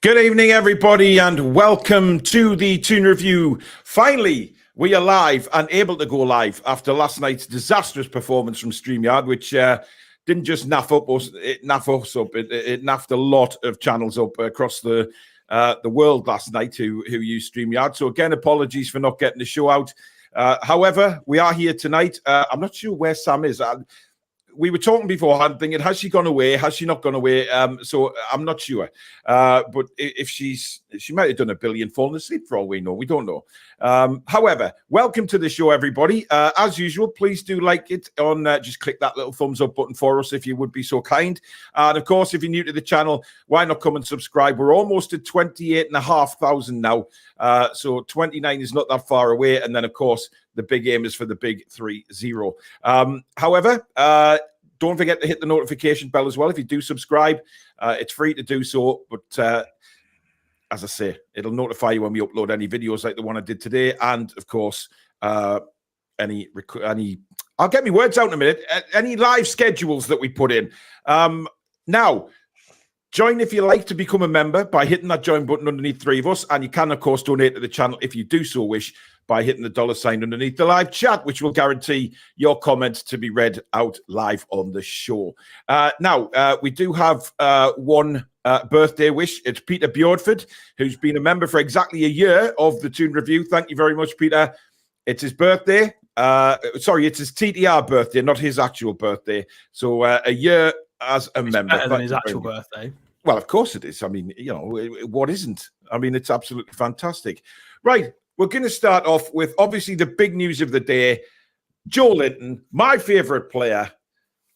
Good evening, everybody, and welcome to the Toon Review. Finally, we are live and able to go live after last night's disastrous performance from StreamYard, which didn't just naff us up, it naffed a lot of channels up across the world last night who used StreamYard. So again, apologies for not getting the show out. However, we are here tonight. I'm not sure where Sam is. We were talking beforehand, thinking, has she gone away? Has she not gone away? So I'm not sure. But if she might have done a billion falling asleep for all we know. We don't know. However, welcome to the show, everybody. As usual, please do like it on. Just click that little thumbs up button for us if you would be so kind. And of course, if you're new to the channel, why not come and subscribe? We're almost at 28,500 now. So 29 is not that far away. And then, of course, the big aim is for the big 3-0. However, don't forget to hit the notification bell as well. If you do subscribe, it's free to do so. But as I say, it'll notify you when we upload any videos like the one I did today. And, of course, I'll get my words out in a minute. Any live schedules that we put in. Now, join if you like to become a member by hitting that join button underneath three of us. And you can, of course, donate to the channel if you do so wish by hitting the $ underneath the live chat, which will guarantee your comments to be read out live on the show. Now, we do have one birthday wish. It's Peter Bjordford, who's been a member for exactly a year of the Toon Review. Thank you very much, Peter. It's his birthday. Sorry, it's his TTR birthday, not his actual birthday. So a year as a member. Better than his actual birthday. Well, of course it is. I mean, you know, what isn't? I mean, it's absolutely fantastic. Right. We're going to start off with, obviously, the big news of the day. Joe Linton, my favourite player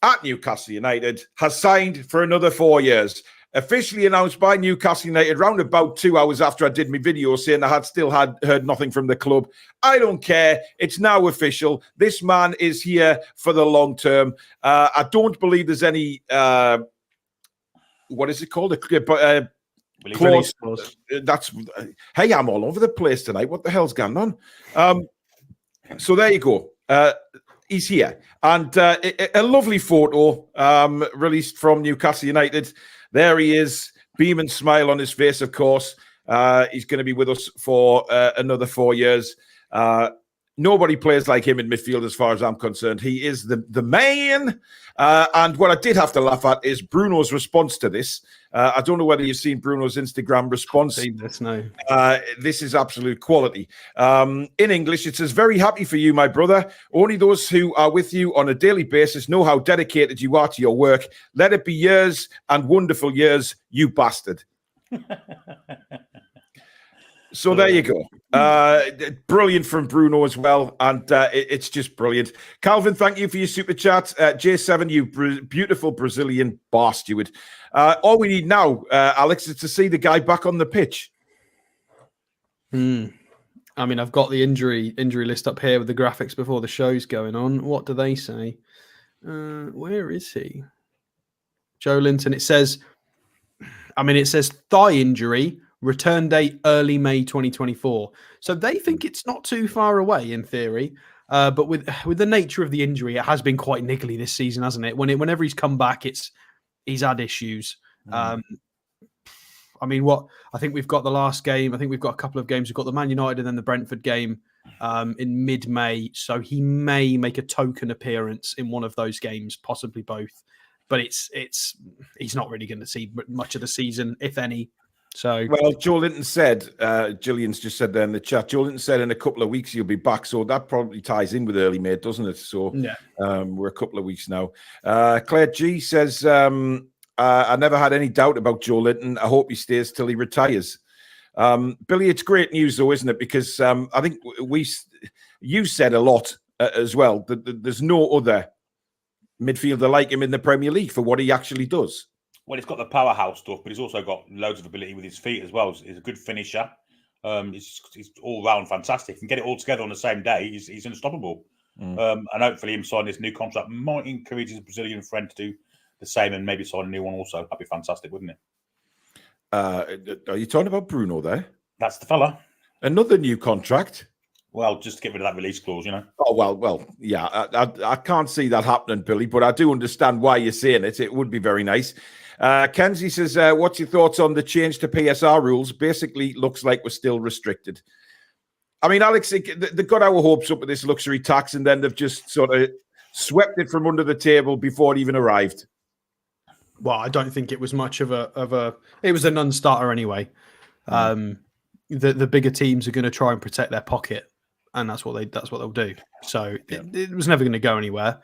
at Newcastle United, has signed for another 4 years. Officially announced by Newcastle United round about 2 hours after I did my video saying I had still heard nothing from the club. I don't care. It's now official. This man is here for the long term. I don't believe there's any, what is it called? Clause. That's hey, I'm all over the place tonight. What the hell's going on? So there you go. He's here, and a lovely photo released from Newcastle United. There he is, beam and smile on his face. Of course, he's going to be with us for another 4 years. Nobody plays like him in midfield, as far as I'm concerned. He is the man. And what I did have to laugh at is Bruno's response to this. I don't know whether you've seen Bruno's Instagram response. Seen this, no. This is absolute quality. In English, it says, "Very happy for you, my brother. Only those who are with you on a daily basis know how dedicated you are to your work. Let it be years and wonderful years, you bastard." So there you go. Brilliant from Bruno as well. And it's just brilliant. Calvin, thank you for your super chat. J7, you beautiful Brazilian bar steward. All we need now, Alex, is to see the guy back on the pitch. I mean, I've got the injury list up here with the graphics before the show's going on. What do they say? Where is he? Joe Linton. It says thigh injury. Return date early May 2024. So they think it's not too far away in theory. But with the nature of the injury, it has been quite niggly this season, hasn't it? Whenever he's come back, he's had issues. I mean, I think we've got the last game. I think we've got a couple of games. We've got the Man United and then the Brentford game in mid-May. So he may make a token appearance in one of those games, possibly both. But he's not really going to see much of the season, if any. So, well, Joe Linton said, Gillian's just said there in the chat, Joe Linton said in a couple of weeks he'll be back. So that probably ties in with early May, doesn't it? So yeah. We're a couple of weeks now. Claire G says, I never had any doubt about Joe Linton. I hope he stays till he retires. Billy, it's great news though, isn't it? Because I think you said a lot as well. That there's no other midfielder like him in the Premier League for what he actually does. Well, he's got the powerhouse stuff, but he's also got loads of ability with his feet as well. He's a good finisher. He's all round fantastic. If he can get it all together on the same day, he's unstoppable. And hopefully him signing this new contract might encourage his Brazilian friend to do the same and maybe sign a new one also. That'd be fantastic, wouldn't it? Are you talking about Bruno there? That's the fella. Another new contract? Well, just to get rid of that release clause, you know. Oh, well, yeah. I can't see that happening, Billy, but I do understand why you're saying it. It would be very nice. Kenzie says, what's your thoughts on the change to PSR rules? Basically, looks like we're still restricted. I mean, Alex, they got our hopes up with this luxury tax, and then they've just sort of swept it from under the table before it even arrived. Well, I don't think it was much of a. It was a non-starter anyway. The bigger teams are going to try and protect their pocket, and that's what they'll do. So it was never going to go anywhere.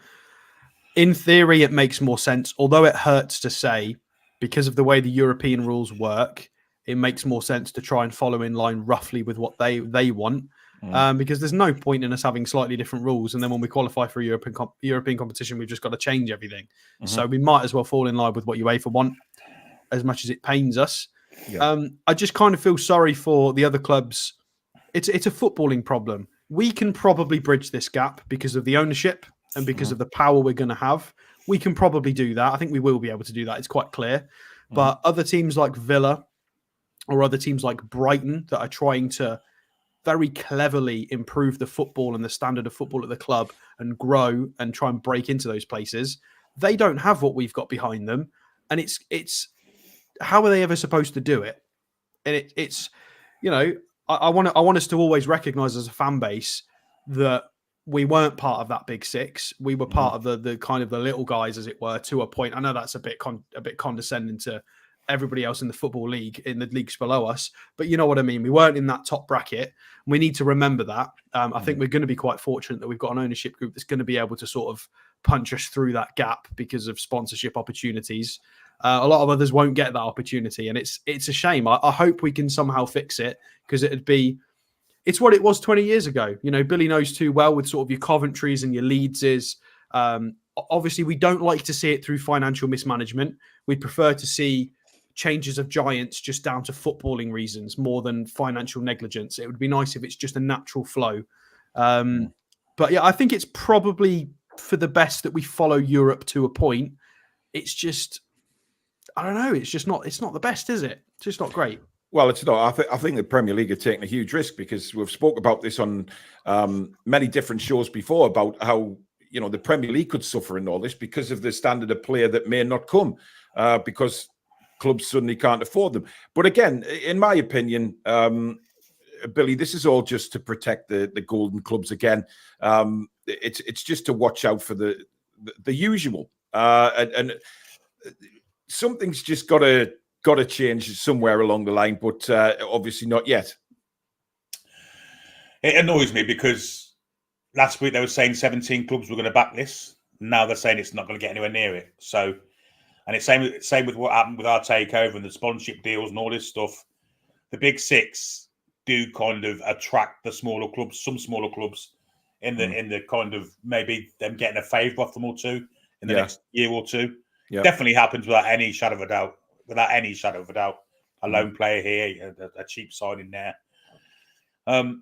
In theory, it makes more sense, although it hurts to say, because of the way the European rules work, it makes more sense to try and follow in line roughly with what they want. Because there's no point in us having slightly different rules, and then when we qualify for a European competition, we've just got to change everything. So we might as well fall in line with what UEFA want, as much as it pains us. I just kind of feel sorry for the other clubs. It's a footballing problem. We can probably bridge this gap because of the ownership and because of the power we're going to have. We can probably do that. I think we will be able to do that. It's quite clear. But other teams like Villa or other teams like Brighton that are trying to very cleverly improve the football and the standard of football at the club and grow and try and break into those places, they don't have what we've got behind them. And it's how are they ever supposed to do it? And it's I want us to always recognize as a fan base that we weren't part of that big six. We were part of the kind of the little guys, as it were, to a point. I know that's a bit condescending to everybody else in the football league, in the leagues below us, but you know what I mean. We weren't in that top bracket. We need to remember that. I think we're going to be quite fortunate that we've got an ownership group that's going to be able to sort of punch us through that gap because of sponsorship opportunities. A lot of others won't get that opportunity, and it's a shame. I hope we can somehow fix it, because it's what it was 20 years ago. You know, Billy knows too well with sort of your Coventries and your Leedses. Obviously, we don't like to see it through financial mismanagement. We'd prefer to see changes of giants just down to footballing reasons more than financial negligence. It would be nice if it's just a natural flow. But yeah, I think it's probably for the best that we follow Europe to a point. It's just, I don't know. It's not the best, is it? It's just not great. Well, it's not. I think the Premier League are taking a huge risk, because we've spoke about this on many different shows before about how, you know, the Premier League could suffer in all this because of the standard of player that may not come because clubs suddenly can't afford them. But again, in my opinion, Billy, this is all just to protect the golden clubs again. It's just to watch out for the usual, and something's just got to change somewhere along the line, but obviously not yet. It annoys me because last week they were saying 17 clubs were going to back this. Now they're saying it's not going to get anywhere near it. So, and it's same with what happened with our takeover and the sponsorship deals and all this stuff. The big six do kind of attract the smaller clubs, some smaller clubs in the kind of maybe them getting a favour off them or two in the next year or two. Yeah. Definitely happens without any shadow of a doubt. A lone player here, a cheap signing there. And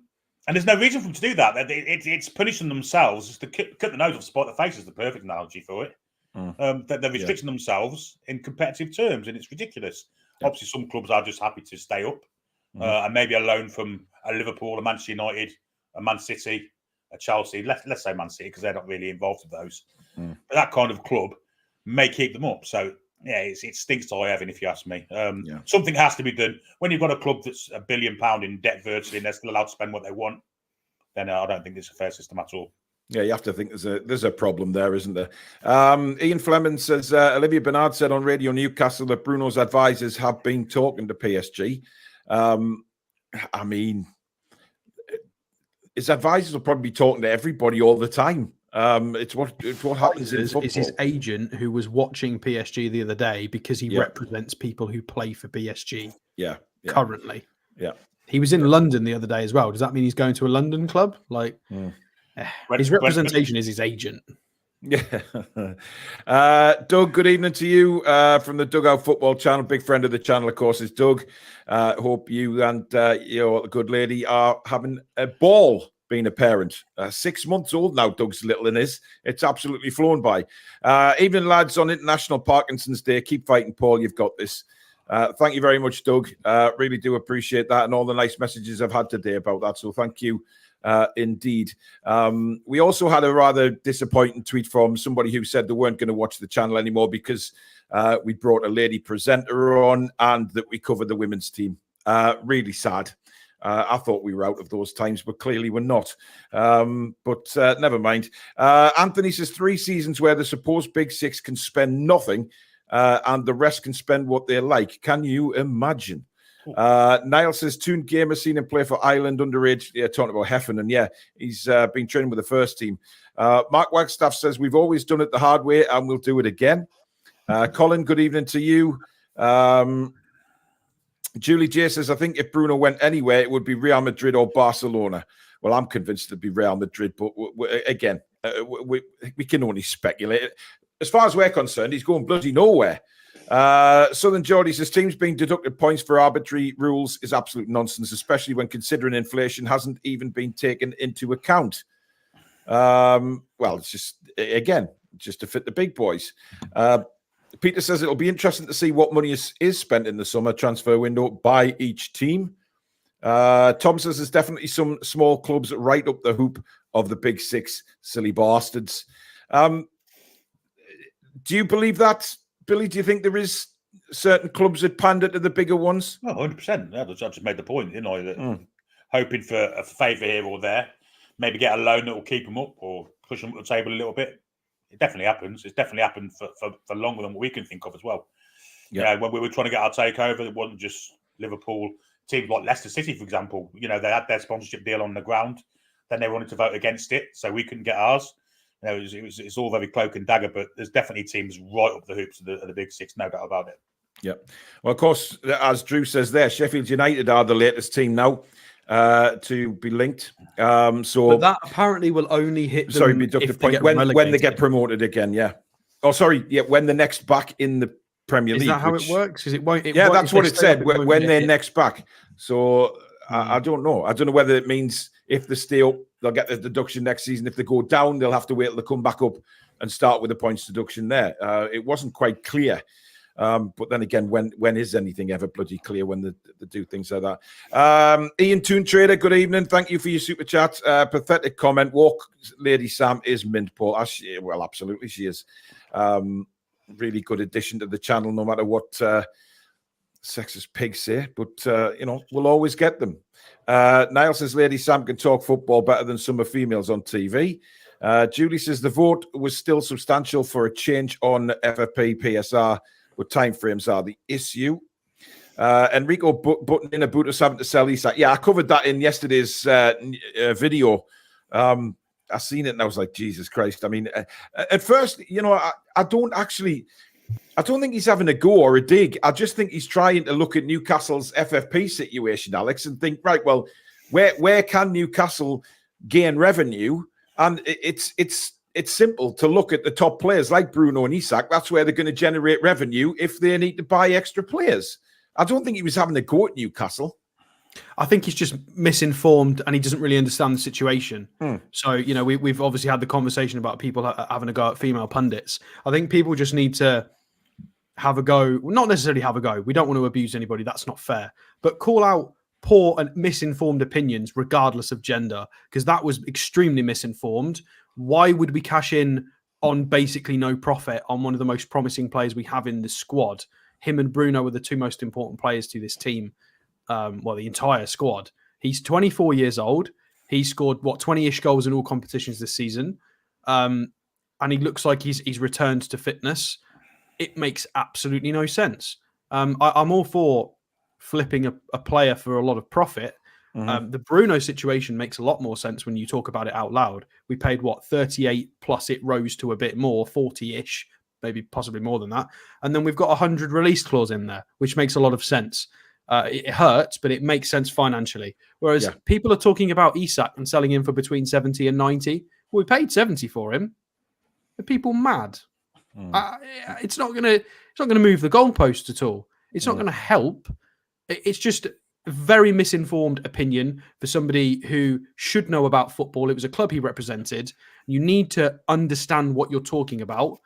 there's no reason for them to do that. It's punishing themselves. Just to cut the nose off, spite the face is the perfect analogy for it. That they're restricting themselves in competitive terms, and it's ridiculous. Yeah. Obviously, some clubs are just happy to stay up, and maybe a loan from a Liverpool, a Manchester United, a Man City, a Chelsea. Let's say Man City, because they're not really involved with those. But that kind of club may keep them up. So yeah, it stinks to high heaven, if you ask me. Something has to be done. When you've got a club that's £1 billion in debt virtually, and they're still allowed to spend what they want, then I don't think it's a fair system at all. Yeah, you have to think there's a problem there, isn't there? Ian Fleming says, Olivia Bernard said on Radio Newcastle that Bruno's advisors have been talking to PSG. I mean, his advisors will probably be talking to everybody all the time. It's what happens in football. It's his agent who was watching PSG the other day because he represents people who play for PSG currently. Yeah. He was in London the other day as well. Does that mean he's going to a London club? Like... his representation is his agent. Yeah. Doug, good evening to you from the Dugout Football Channel. Big friend of the channel, of course, is Doug. Hope you and your good lady are having a ball being a parent. 6 months old now, Doug's little one is. It's absolutely flown by. Evening, lads, on International Parkinson's Day. Keep fighting, Paul. You've got this. Thank you very much, Doug. Really do appreciate that and all the nice messages I've had today about that. So thank you. Indeed. We also had a rather disappointing tweet from somebody who said they weren't going to watch the channel anymore because we brought a lady presenter on, and that we covered the women's team. Really sad. I thought we were out of those times, but clearly we're not. But never mind. Anthony says 3 seasons where the supposed Big Six can spend nothing and the rest can spend what they like. Can you imagine? Niall says Toon Gamer seen him play for Ireland underage. Yeah, talking about Heffernan. Yeah, he's been training with the first team. Mark Wagstaff says we've always done it the hard way and we'll do it again. Colin, good evening to you. Julie J says, I think if Bruno went anywhere, it would be Real Madrid or Barcelona. Well, I'm convinced it'd be Real Madrid, but again, we can only speculate. As far as we're concerned, he's going bloody nowhere. Southern Geordie says, teams being deducted points for arbitrary rules is absolute nonsense, especially when considering inflation hasn't even been taken into account. Well, it's just, again, just to fit the big boys. Peter says it'll be interesting to see what money is spent in the summer transfer window by each team. Tom says there's definitely some small clubs right up the hoop of the Big Six, silly bastards. Do you believe that, Billy? Do you think there is certain clubs that pander to the bigger ones? Oh, 100%. I just made the point, didn't I? That hoping for a favour here or there, maybe get a loan that will keep them up or push them up the table a little bit. It definitely happens. It's definitely happened for longer than what we can think of as well. Yeah. You know, when we were trying to get our takeover, it wasn't just Liverpool. Teams like Leicester City, for example, you know, they had their sponsorship deal on the ground. Then they wanted to vote against it, so we couldn't get ours. You know, it's all very cloak and dagger, but there's definitely teams right up the hoops of the Big Six, no doubt about it. Yeah. Well, of course, as Drew says there, Sheffield United are the latest team now to be linked. But that apparently will only hit them be deducted point when they get promoted again. Yeah. Oh, sorry. Yeah, when the next back in the Premier League. Is that how it works? Because it won't. That's what it said. When they're next back. So I don't know. I don't know whether it means if they stay up, they'll get the deduction next season. If they go down, they'll have to wait till they come back up and start with the points deduction there. It wasn't quite clear. But then again, when is anything ever bloody clear when they do things like that? Ian Toon Trader, good evening. Thank you for your super chat. Pathetic comment. Walk Lady Sam is mint, Paul. Well, absolutely, she is. Really good addition to the channel, no matter what sexist pigs say. But, we'll always get them. Niall says Lady Sam can talk football better than some of females on TV. Julie says the vote was still substantial for a change on FFP, PSR, but timeframes are the issue. Enrico button in a boot of having to sell Isak. Yeah, I covered that in yesterday's video. I seen it and I was like, Jesus Christ. I mean, at first, I don't think he's having a go or a dig. I just think he's trying to look at Newcastle's FFP situation, Alex, and think, right, well, where can Newcastle gain revenue? And it's simple to look at the top players like Bruno and Isak. That's where they're going to generate revenue if they need to buy extra players. I don't think he was having a go at Newcastle. I think he's just misinformed and he doesn't really understand the situation. So, we've obviously had the conversation about people having a go at female pundits. I think people just need to have a go, not necessarily have a go. We don't want to abuse anybody. That's not fair. But call out poor and misinformed opinions regardless of gender, because that was extremely misinformed. Why would we cash in on basically no profit on one of the most promising players we have in the squad? Him and Bruno are the two most important players to this team. The entire squad. He's 24 years old. He scored 20-ish goals in all competitions this season, and he looks like he's returned to fitness. It makes absolutely no sense. I'm all for flipping a player for a lot of profit. The Bruno situation makes a lot more sense when you talk about it out loud. We paid 38 plus it rose to a bit more, 40-ish, maybe possibly more than that, and then we've got 100 release clause in there, which makes a lot of sense. It hurts, but it makes sense financially. Whereas people are talking about Isak and selling him for between 70 and 90. Well, we paid 70 for him. Are people mad? It's not going to move the goalpost at all. It's not going to help. It's just a very misinformed opinion for somebody who should know about football. It was a club he represented. You need to understand what you're talking about.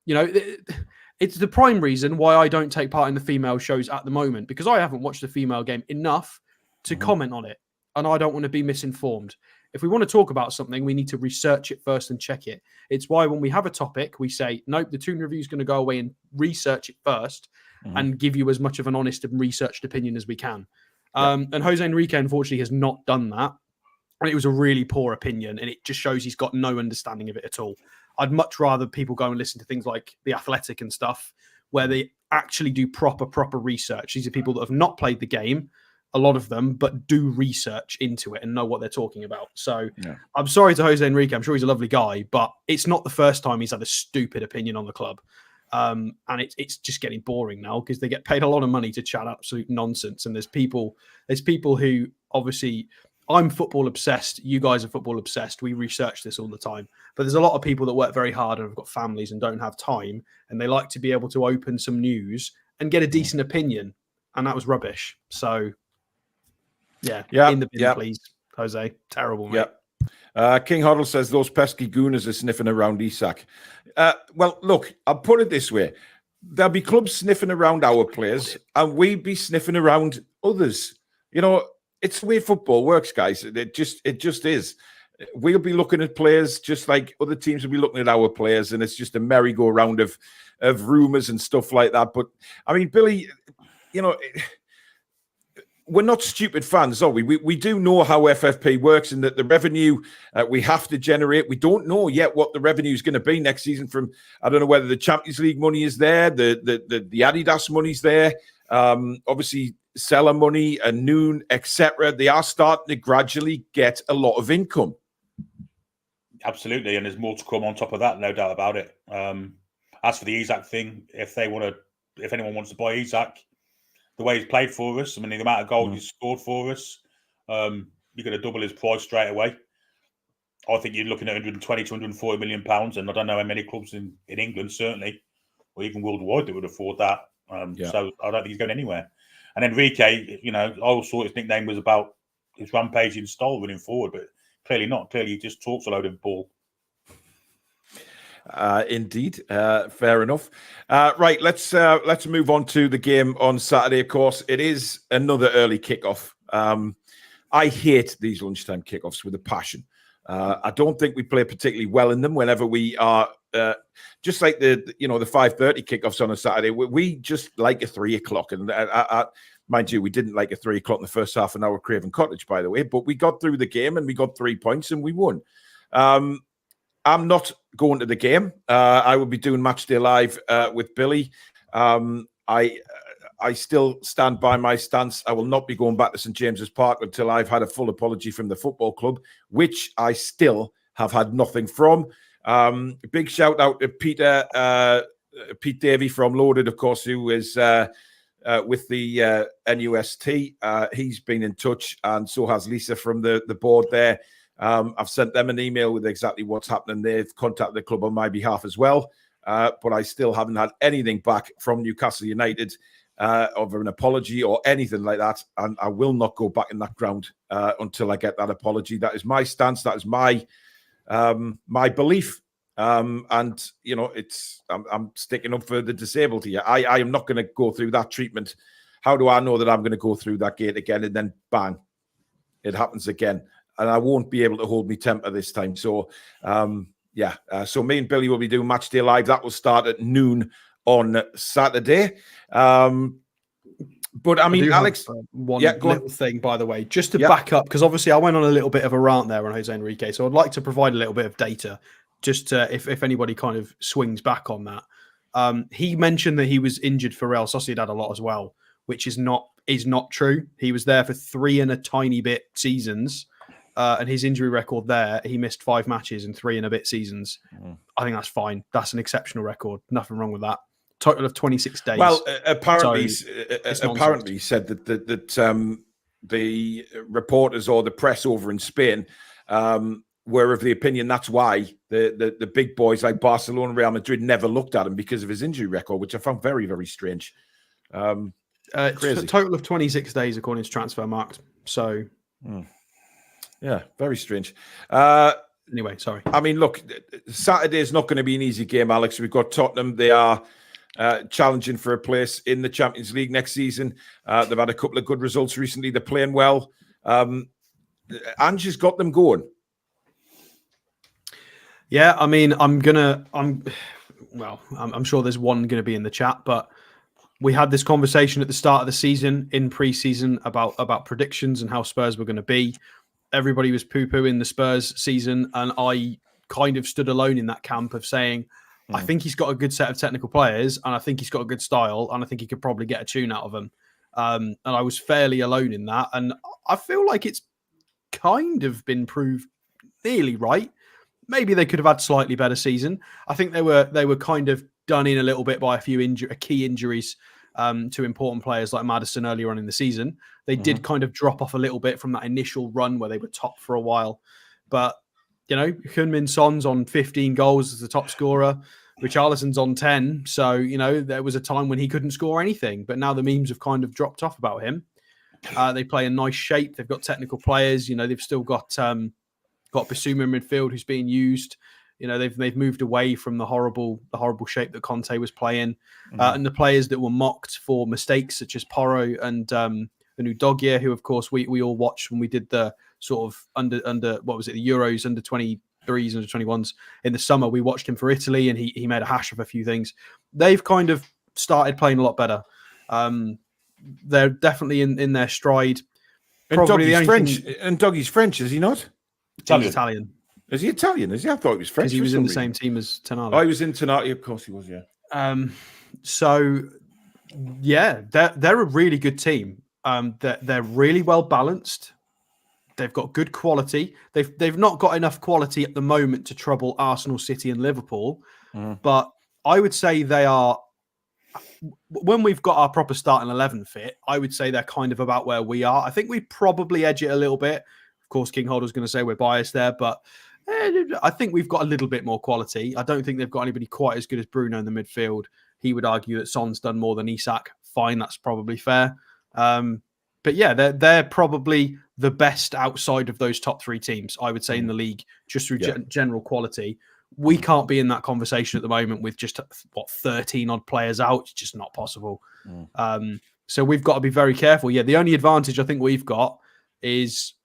It's the prime reason why I don't take part in the female shows at the moment, because I haven't watched the female game enough to comment on it. And I don't want to be misinformed. If we want to talk about something, we need to research it first and check it. It's why when we have a topic, we say, nope, the Toon Review is going to go away and research it first and give you as much of an honest and researched opinion as we can. And Jose Enrique, unfortunately, has not done that. And it was a really poor opinion, and it just shows he's got no understanding of it at all. I'd much rather people go and listen to things like The Athletic and stuff, where they actually do proper research. These are people that have not played the game, a lot of them, but do research into it and know what they're talking about. So I'm sorry to Jose Enrique. I'm sure he's a lovely guy, but it's not the first time he's had a stupid opinion on the club. And it's just getting boring now because they get paid a lot of money to chat absolute nonsense. And there's people who obviously, I'm football obsessed. You guys are football obsessed. We research this all the time. But there's a lot of people that work very hard and have got families and don't have time. And they like to be able to open some news and get a decent opinion. And that was rubbish. So, in the bin, please, Jose. Terrible, mate. King Hoddle says those pesky gooners are sniffing around Isak. Well, look, I'll put it this way. There'll be clubs sniffing around our players and we'd be sniffing around others. You know, it's the way football works, guys. It just is. We'll be looking at players just like other teams will be looking at our players, and it's just a merry-go-round of rumours and stuff like that. But, I mean, Billy, you know, we're not stupid fans, are we? We do know how FFP works and that the revenue we have to generate. We don't know yet what the revenue is going to be next season from, I don't know whether the Champions League money is there, the Adidas money's there. Obviously, seller money and Noon, etc. They are starting to gradually get a lot of income. Absolutely, and there's more to come on top of that, no doubt about it. As for the Isak thing, if anyone wants to buy Isak, the way he's played for us, I mean, the amount of goals he's scored for us, you're going to double his price straight away. I think you're looking at 120 to 140 million pounds, and I don't know how many clubs in England, certainly, or even worldwide, that would afford that. So I don't think he's going anywhere. And Enrique, you know, I always thought his nickname was about his rampaging style running forward, but clearly not. Clearly, he just talks a load of ball. Indeed, fair enough. Right, let's move on to the game on Saturday. Of course, it is another early kickoff. I hate these lunchtime kickoffs with a passion. I don't think we play particularly well in them. Whenever we are, just like the 5:30 kickoffs on a Saturday, we just like a 3 o'clock. And mind you, we didn't like a 3 o'clock in the first half an hour at Craven Cottage, by the way. But we got through the game and we got 3 points and we won. I'm not going to the game. I will be doing Matchday Live with Billy. I still stand by my stance. I will not be going back to St James's Park until I've had a full apology from the football club, which I still have had nothing from. Big shout out to Pete Davey from Loaded, of course, who is with the NUFC. He's been in touch, and so has Lisa from the board there. I've sent them an email with exactly what's happening. They've contacted the club on my behalf as well, but I still haven't had anything back from Newcastle United of an apology or anything like that, and I will not go back in that ground until I get that apology. That is my stance. That is my belief, and you know, I'm sticking up for the disabled here. I am not going to go through that treatment. How do I know that I'm going to go through that gate again and then bang, it happens again? And I won't be able to hold my temper this time. So, so me and Billy will be doing Matchday Live. That will start at noon on Saturday. But I mean, Alex, one little thing, by the way, just to back up, because obviously I went on a little bit of a rant there on Jose Enrique. So I'd like to provide a little bit of data, just if anybody kind of swings back on that. He mentioned that he was injured for Real Sociedad a lot as well, which is not true. He was there for 3 and a tiny bit seasons. And his injury record there, he missed 5 matches in 3 and a bit seasons. I think that's fine. That's an exceptional record. Nothing wrong with that. Total of 26 days. Well, apparently he said that the reporters or the press over in Spain were of the opinion that's why the big boys like Barcelona and Real Madrid never looked at him because of his injury record, which I found very, very strange. It's a total of 26 days according to Transfermarkt. So... Yeah, very strange. Anyway, sorry. I mean, look, Saturday is not going to be an easy game, Alex. We've got Tottenham. They are challenging for a place in the Champions League next season. They've had a couple of good results recently. They're playing well. Ange has got them going. Yeah, I mean, I'm sure there's one going to be in the chat, but we had this conversation at the start of the season in pre-season about predictions and how Spurs were going to be. Everybody was poo-pooing the Spurs season, and I kind of stood alone in that camp of saying, I think he's got a good set of technical players, and I think he's got a good style, and I think he could probably get a tune out of them. And I was fairly alone in that, and I feel like it's kind of been proved nearly right. Maybe they could have had slightly better season. I think they were kind of done in a little bit by a few key injuries to important players like Maddison earlier on in the season. They did kind of drop off a little bit from that initial run where they were top for a while. But, Heung-min Son's on 15 goals as the top scorer. Richarlison's on 10. So, there was a time when he couldn't score anything. But now the memes have kind of dropped off about him. They play in nice shape. They've got technical players. They've still got Bissouma in midfield who's being used. They've moved away from the horrible shape that Conte was playing, and the players that were mocked for mistakes such as Porro and Udogie, who of course we all watched when we did the sort of under what was it, the Euros under 23s, under 21s in the summer. We watched him for Italy, and he made a hash of a few things. They've kind of started playing a lot better. They're definitely in their stride. And Doggie's French. And Doggie's French, is he not? Italian. Is he Italian? Is he? I thought he was French. Because he was in the same team as Tonali. Oh, he was in Tonali. Of course he was, yeah. So, yeah, they're a really good team. They're really well balanced. They've got good quality. They've not got enough quality at the moment to trouble Arsenal, City and Liverpool. But I would say they are, when we've got our proper starting 11 fit, I would say they're kind of about where we are. I think we probably edge it a little bit. Of course, King Holder's going to say we're biased there, but I think we've got a little bit more quality. I don't think they've got anybody quite as good as Bruno in the midfield. He would argue that Son's done more than Isak. Fine, that's probably fair. But yeah, they're probably the best outside of those top three teams, I would say, in the league, just through general quality. We can't be in that conversation at the moment with just, 13 odd players out. It's just not possible. So we've got to be very careful. Yeah, the only advantage I think we've got is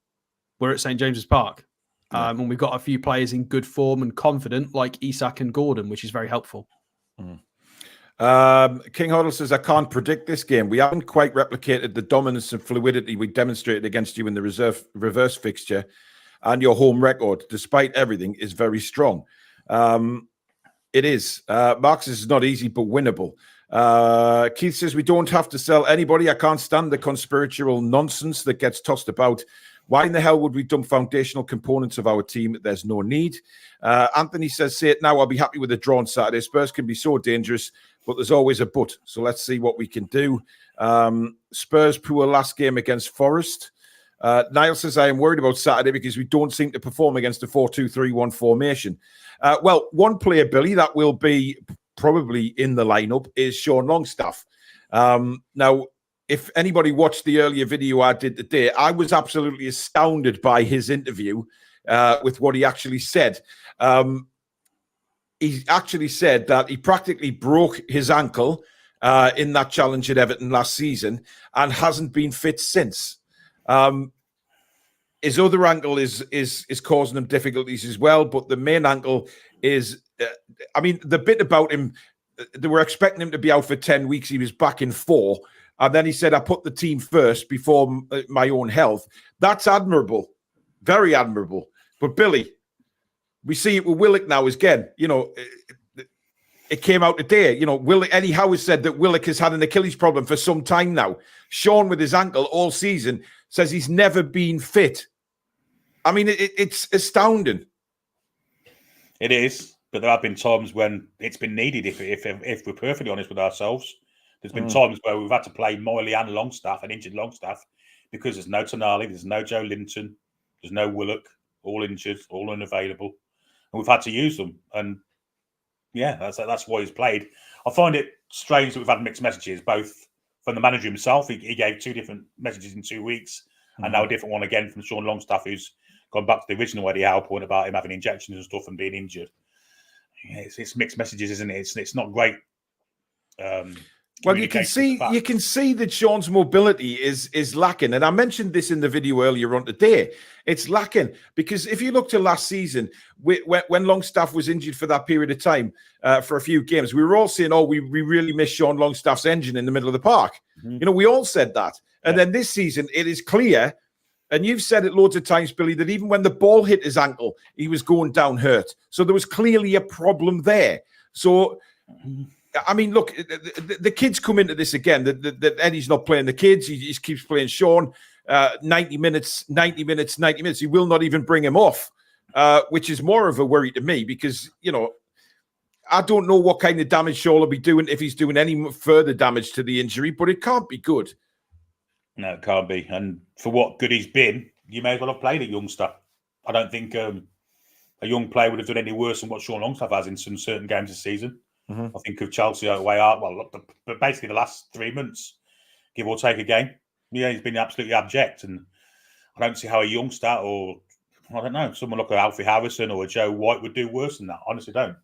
we're at St. James's Park. And we've got a few players in good form and confident, like Isak and Gordon, which is very helpful. King Hoddle says, I can't predict this game. We haven't quite replicated the dominance and fluidity we demonstrated against you in the reverse fixture, and your home record, despite everything, is very strong. It is. Marx is not easy, but winnable. Keith says, we don't have to sell anybody. I can't stand the conspiratorial nonsense that gets tossed about. Why in the hell would we dump foundational components of our team? There's no need. Anthony says, say it now, I'll be happy with a draw on Saturday. Spurs can be so dangerous, but there's always a but. So let's see what we can do. Spurs poor last game against Forest. Niall says, I am worried about Saturday because we don't seem to perform against a 4-2-3-1 formation. Well, one player, Billy, that will be probably in the lineup is Sean Longstaff. Now, if anybody watched the earlier video I did today, I was absolutely astounded by his interview with what he actually said. He actually said that he practically broke his ankle in that challenge at Everton last season and hasn't been fit since. His other ankle is causing him difficulties as well, but the main ankle is, the bit about him, they were expecting him to be out for 10 weeks. He was back in 4. And then he said, I put the team first before my own health. That's admirable. Very admirable. But Billy, we see it with Willock now again. It came out today. Eddie Howe has said that Willock has had an Achilles problem for some time now. Sean, with his ankle all season, says he's never been fit. It's astounding. It is, but there have been times when it's been needed, if we're perfectly honest with ourselves. There's been times where we've had to play Moyley and Longstaff, and injured Longstaff, because there's no Tonali, there's no Joe Linton, there's no Willock, all injured, all unavailable. And we've had to use them. And yeah, that's why he's played. I find it strange that we've had mixed messages, both from the manager himself. He gave 2 different messages in 2 weeks, and now a different one again from Sean Longstaff, who's gone back to the original Eddie Howe point about him having injections and stuff and being injured. Yeah, it's mixed messages, isn't it? It's not great. Well, you can see that Sean's mobility is lacking, and I mentioned this in the video earlier on today. It's lacking because if you look to last season, when Longstaff was injured for that period of time for a few games, we were all saying, "Oh, we really miss Sean Longstaff's engine in the middle of the park." Mm-hmm. You know, we all said that, and then this season it is clear, and you've said it loads of times, Billy, that even when the ball hit his ankle, he was going down hurt. So there was clearly a problem there. So. I mean, look, the kids come into this again. That Eddie's not playing the kids. He just keeps playing Sean 90 minutes. He will not even bring him off, which is more of a worry to me because, you know, I don't know what kind of damage Sean will be doing if he's doing any further damage to the injury, but it can't be good. No, it can't be. And for what good he's been, you may as well have played a youngster. I don't think a young player would have done any worse than what Sean Longstaff has in some certain games this season. Mm-hmm. I think of Chelsea away out. Well, basically the last 3 months, give or take a game. Yeah, he's been absolutely abject, and I don't see how a youngster or I don't know someone like Alfie Harrison or a Joe White would do worse than that. Honestly, don't.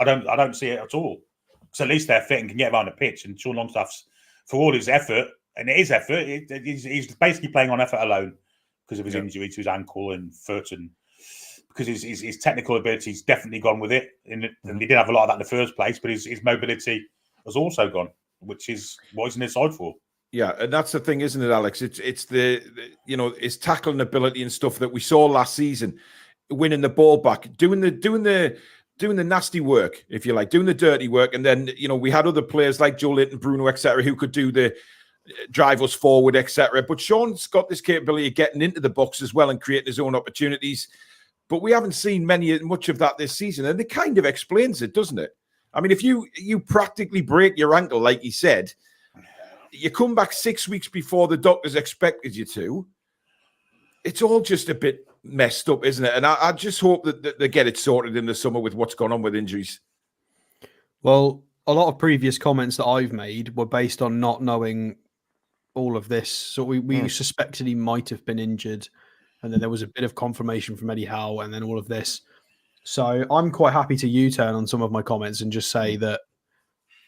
I don't see it at all. Because at least they're fit and can get around the pitch. And Sean Longstaff's, for all his effort, and it is effort, he's basically playing on effort alone because of his injury to his ankle and foot and. Because his technical ability's definitely gone with it. And he didn't have a lot of that in the first place, but his mobility has also gone, which is what he's in his side for. Yeah, and that's the thing, isn't it, Alex? It's the you know, his tackling ability and stuff that we saw last season, winning the ball back, doing the nasty work, if you like, doing the dirty work. And then, you know, we had other players like Joe Linton, Bruno, etc., who could do the drive us forward, etc. But Sean's got this capability of getting into the box as well and creating his own opportunities. But we haven't seen much of that this season, and it kind of explains it, doesn't it? I mean, if you practically break your ankle, like he said, you come back 6 weeks before the doctors expected you to. It's all just a bit messed up, isn't it? And I just hope that they get it sorted in the summer with what's gone on with injuries. Well, a lot of previous comments that I've made were based on not knowing all of this. So we suspected he might have been injured. And then there was a bit of confirmation from Eddie Howe and then all of this. So I'm quite happy to U-turn on some of my comments and just say that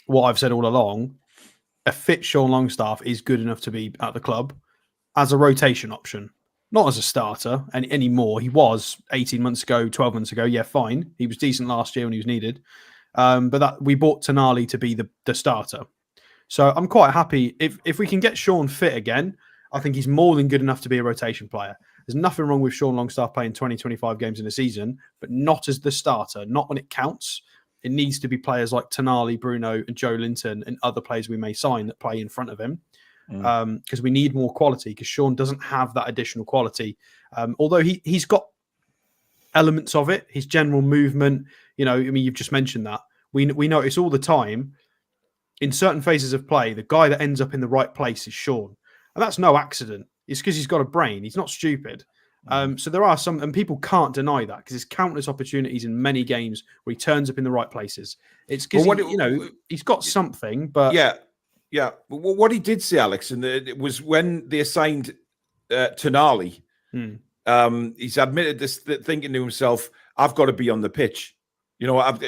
what I've said all along, a fit Sean Longstaff is good enough to be at the club as a rotation option, not as a starter anymore. He was 18 months ago, 12 months ago. Yeah, fine. He was decent last year when he was needed. But that we bought Toon Army to be the starter. So I'm quite happy. If we can get Sean fit again, I think he's more than good enough to be a rotation player. There's nothing wrong with Sean Longstaff playing 20, 25 games in a season, but not as the starter, not when it counts. It needs to be players like Toon Army, Bruno, and Joe Linton and other players we may sign that play in front of him because we need more quality because Sean doesn't have that additional quality. Although he's got elements of it, his general movement, you know, I mean, you've just mentioned that. We notice all the time in certain phases of play, the guy that ends up in the right place is Sean. And that's no accident. It's because he's got a brain. He's not stupid. So there are some, and people can't deny that because there's countless opportunities in many games where he turns up in the right places. It's because, he's got something, but... Yeah. Well, what he did say, Alex, and it was when they assigned Toon Army, he's admitted this, thinking to himself, I've got to be on the pitch. I've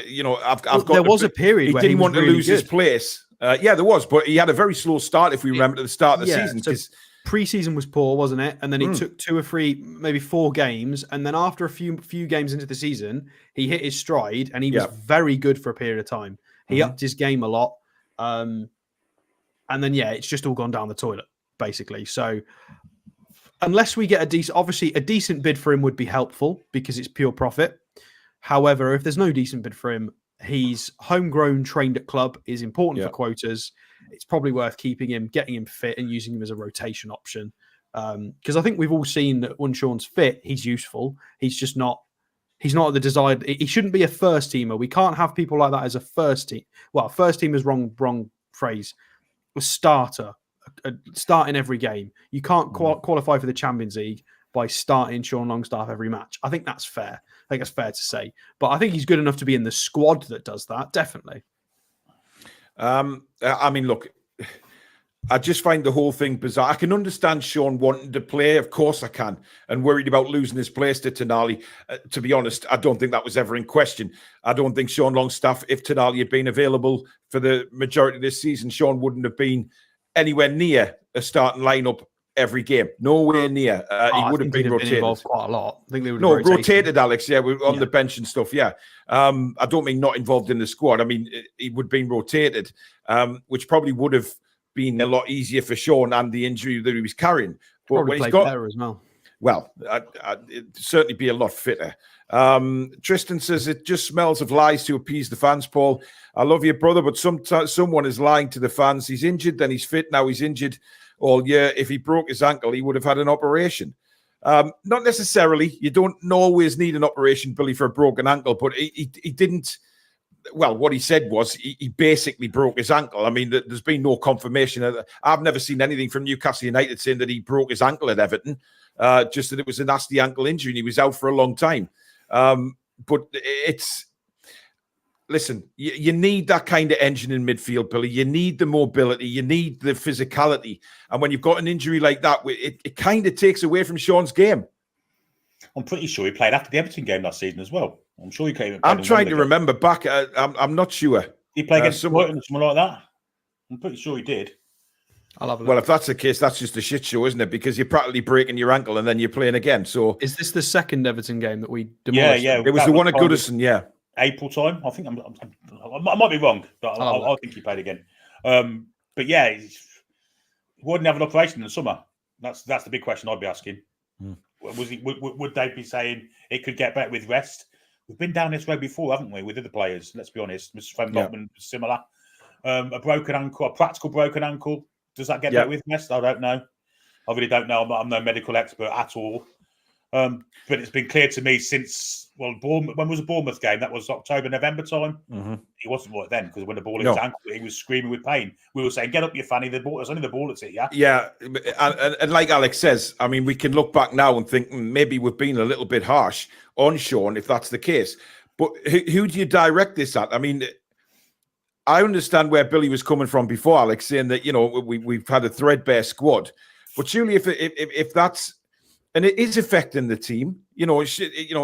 got. There was a period where he didn't want to lose his place. Yeah, there was, but he had a very slow start. If we remember at the start of the season, because pre-season was poor, wasn't it? And then he took 2 or 3, maybe 4 games, and then after a few games into the season, he hit his stride, and he was very good for a period of time. He upped his game a lot, and then it's just all gone down the toilet basically. So unless we get a decent bid for him would be helpful because it's pure profit. However, if there's no decent bid for him, he's homegrown, trained at club, is important for quotas. It's probably worth keeping him, getting him fit, and using him as a rotation option. Because I think we've all seen that when Sean's fit, he's useful. He's just not. He's not the desired. He shouldn't be a first teamer. We can't have people like that as a first team. Well, first team is wrong phrase. A starter, starting every game. You can't qualify for the Champions League by starting Sean Longstaff every match. I think that's fair. I think that's fair to say. But I think he's good enough to be in the squad that does that, definitely. I mean, look, I just find the whole thing bizarre. I can understand Sean wanting to play, of course I can, and worried about losing his place to Tonali. To be honest, I don't think that was ever in question. I don't think Sean Longstaff, if Tonali had been available for the majority of this season, Sean wouldn't have been anywhere near a starting lineup every game. Nowhere near. He would have been rotated. Involved quite a lot. I think they would no, have rotated, Alex. Yeah, on the bench and stuff. Yeah. I don't mean not involved in the squad. I mean, he would have been rotated, which probably would have been a lot easier for Sean and the injury that he was carrying. But probably when he's got better as well, it'd certainly be a lot fitter. Tristan says it just smells of lies to appease the fans, Paul. I love your brother, but sometimes someone is lying to the fans. He's injured, then he's fit. Now he's injured all year. If he broke his ankle, he would have had an operation. Not necessarily. You don't always need an operation, Billy, for a broken ankle, but he didn't. Well, what he said was he basically broke his ankle. I mean, there's been no confirmation. I've never seen anything from Newcastle United saying that he broke his ankle at Everton, just that it was a nasty ankle injury and he was out for a long time. But listen, you need that kind of engine in midfield, Billy. You need the mobility. You need the physicality. And when you've got an injury like that, it kind of takes away from Sean's game. I'm pretty sure he played after the Everton game last season as well. I'm sure he came. I'm trying to remember back. I'm not sure. He played against someone like that. I'm pretty sure he did. I'll have a look. Well, if that's the case, that's just a shit show, isn't it? Because you're practically breaking your ankle and then you're playing again. So is this the second Everton game that we demolished? Yeah. It was the one at Goodison, yeah. April time. I think I might be wrong, but I think he played again. But yeah, he wouldn't have an operation in the summer. That's the big question I'd be asking. Would they be saying it could get better with rest? We've been down this road before, haven't we, with other players? Let's be honest. Mr. Van Botman, similar. A broken ankle, a practical broken ankle. Does that get better with rest? I don't know. I really don't know. I'm no medical expert at all. But it's been clear to me since, Bournemouth, when was the Bournemouth game? That was October, November time. Mm-hmm. He wasn't right then because when the ball hit his ankle, he was screaming with pain. We were saying, get up, you fanny. It's only the ball that's hit you. Yeah. And like Alex says, I mean, we can look back now and think maybe we've been a little bit harsh on Sean if that's the case. But who do you direct this at? I mean, I understand where Billy was coming from before, Alex, saying that, we've had a threadbare squad. But surely if that's, and it is affecting the team,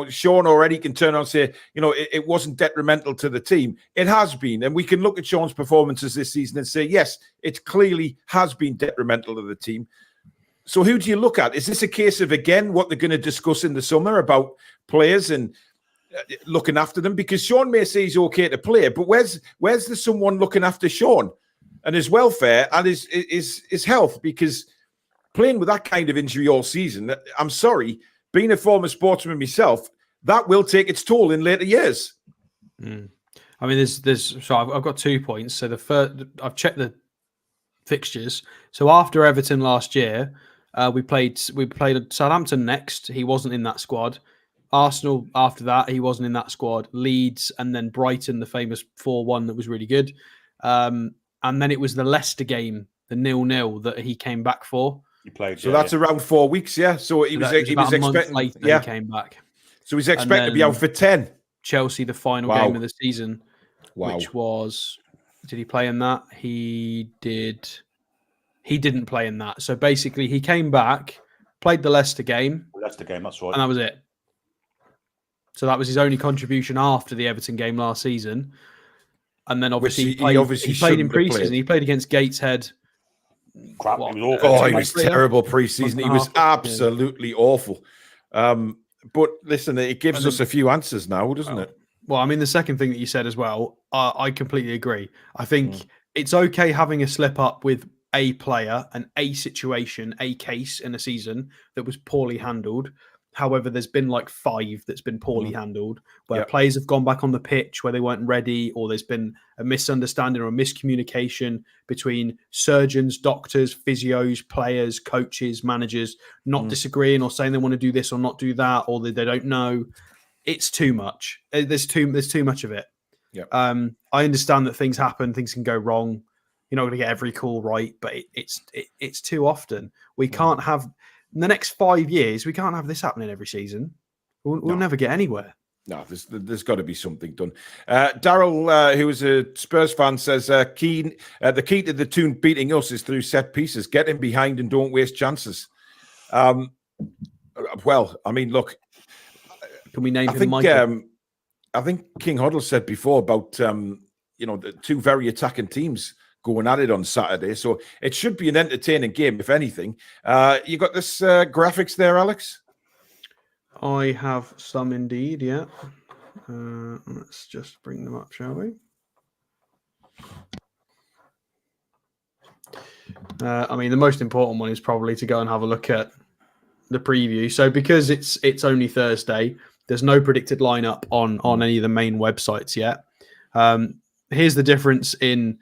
Sean already can turn around and say, it wasn't detrimental to the team. It has been. And we can look at Sean's performances this season and say, yes, it clearly has been detrimental to the team. So who do you look at? Is this a case of, again, what they're going to discuss in the summer about players and looking after them? Because Sean may say he's okay to play, but where's the someone looking after Sean and his welfare and his health? Because playing with that kind of injury all season, I'm sorry, being a former sportsman myself, that will take its toll in later years. I mean, so I've got 2 points. So the first, I've checked the fixtures. So after Everton last year, we played Southampton next. He wasn't in that squad. Arsenal after that, he wasn't in that squad. Leeds and then Brighton, the famous 4-1 that was really good. And then it was the Leicester game, the 0-0 that he came back for. He played, so that's around 4 weeks, yeah. So he was expecting later he came back. So he's expected to be out for 10. Chelsea, the final game of the season, which was, did he play in that? He did. He didn't play in that. So basically, he came back, played the Leicester game. Leicester game, that's right. And that was it. So that was his only contribution after the Everton game last season. And then obviously he played in pre-season. He played against Gateshead. Crap, he was awful. Oh, he was terrible pre-season. He was absolutely awful. But listen, it gives us a few answers now, doesn't it? Well, I mean, the second thing that you said as well, I completely agree. I think it's okay having a slip up with a player and a situation, a case in a season that was poorly handled. However, there's been like 5 that's been poorly handled, where players have gone back on the pitch where they weren't ready, or there's been a misunderstanding or a miscommunication between surgeons, doctors, physios, players, coaches, managers, not disagreeing or saying they want to do this or not do that, or they don't know. It's too much. There's too much of it. Yeah. I understand that things happen, things can go wrong. You're not going to get every call right, but it's too often. We can't have. In the next 5 years, we can't have this happening every season. We'll never get anywhere. No, there's got to be something done. Daryl, who is a Spurs fan, says the key to the Toon beating us is through set pieces. Get in behind and don't waste chances. Well, I mean, look. Can we name him Michael? I think King Hoddle said before about the two very attacking teams going at it on Saturday, so it should be an entertaining game, if anything. You got this graphics there, Alex? I have some indeed, yeah. Let's just bring them up, shall we? I mean, the most important one is probably to go and have a look at the preview. So because it's only Thursday, there's no predicted lineup on any of the main websites yet. Here's the difference in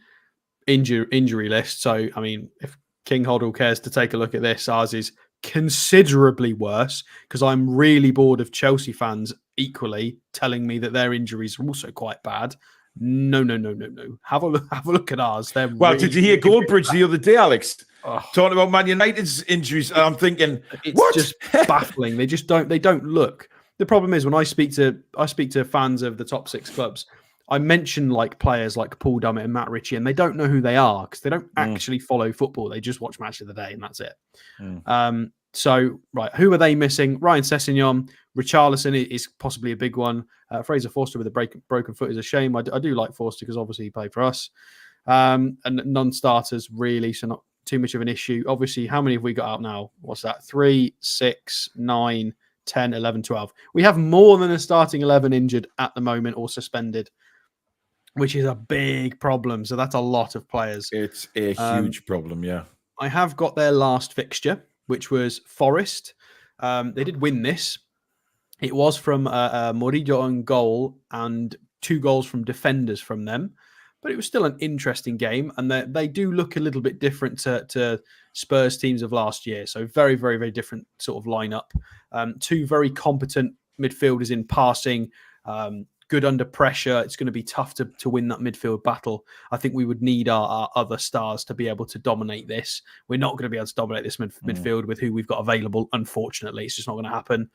injury list. So, I mean, if King Hoddle cares to take a look at this, ours is considerably worse because I'm really bored of Chelsea fans equally telling me that their injuries are also quite bad. No. Have a look at ours. They're well, really, did you hear Goldbridge the other day, Alex? Talking about Man United's injuries, and I'm thinking, it's just baffling. They don't look. The problem is when I speak to fans of the top 6 clubs, I mention like players like Paul Dummett and Matt Ritchie, and they don't know who they are because they don't actually follow football. They just watch Match of the Day, and that's it. So, right, who are they missing? Ryan Sessegnon, Richarlison is possibly a big one. Fraser Forster with a broken foot is a shame. I do like Forster because obviously he played for us. And non-starters, really, so not too much of an issue. Obviously, how many have we got out now? What's that? 3, 6, 9, 10, 11, 12. We have more than a starting 11 injured at the moment or suspended, which is a big problem. So that's a lot of players. It's a huge problem, yeah. I have got their last fixture, which was Forest. They did win this. It was from Murillo on goal and 2 goals from defenders from them. But it was still an interesting game. And they do look a little bit different to Spurs teams of last year. So very, very, very different sort of lineup. 2 very competent midfielders in passing, good under pressure. It's going to be tough to win that midfield battle. I think we would need our other stars to be able to dominate this. We're not going to be able to dominate this midfield with who we've got available. Unfortunately, it's just not going to happen.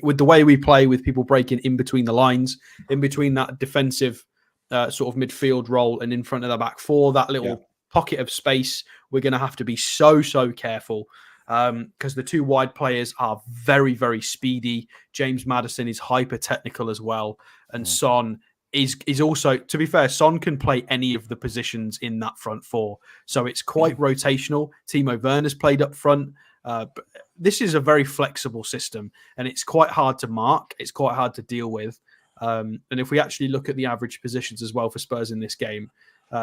With the way we play, with people breaking in between the lines, in between that defensive sort of midfield role and in front of the back 4, that little pocket of space, we're going to have to be so careful. Because the 2 wide players are very, very speedy. James Maddison is hyper technical as well. And Son is also, to be fair, Son can play any of the positions in that front 4. So it's quite rotational. Timo Werner's played up front. But this is a very flexible system and it's quite hard to mark. It's quite hard to deal with. And if we actually look at the average positions as well for Spurs in this game,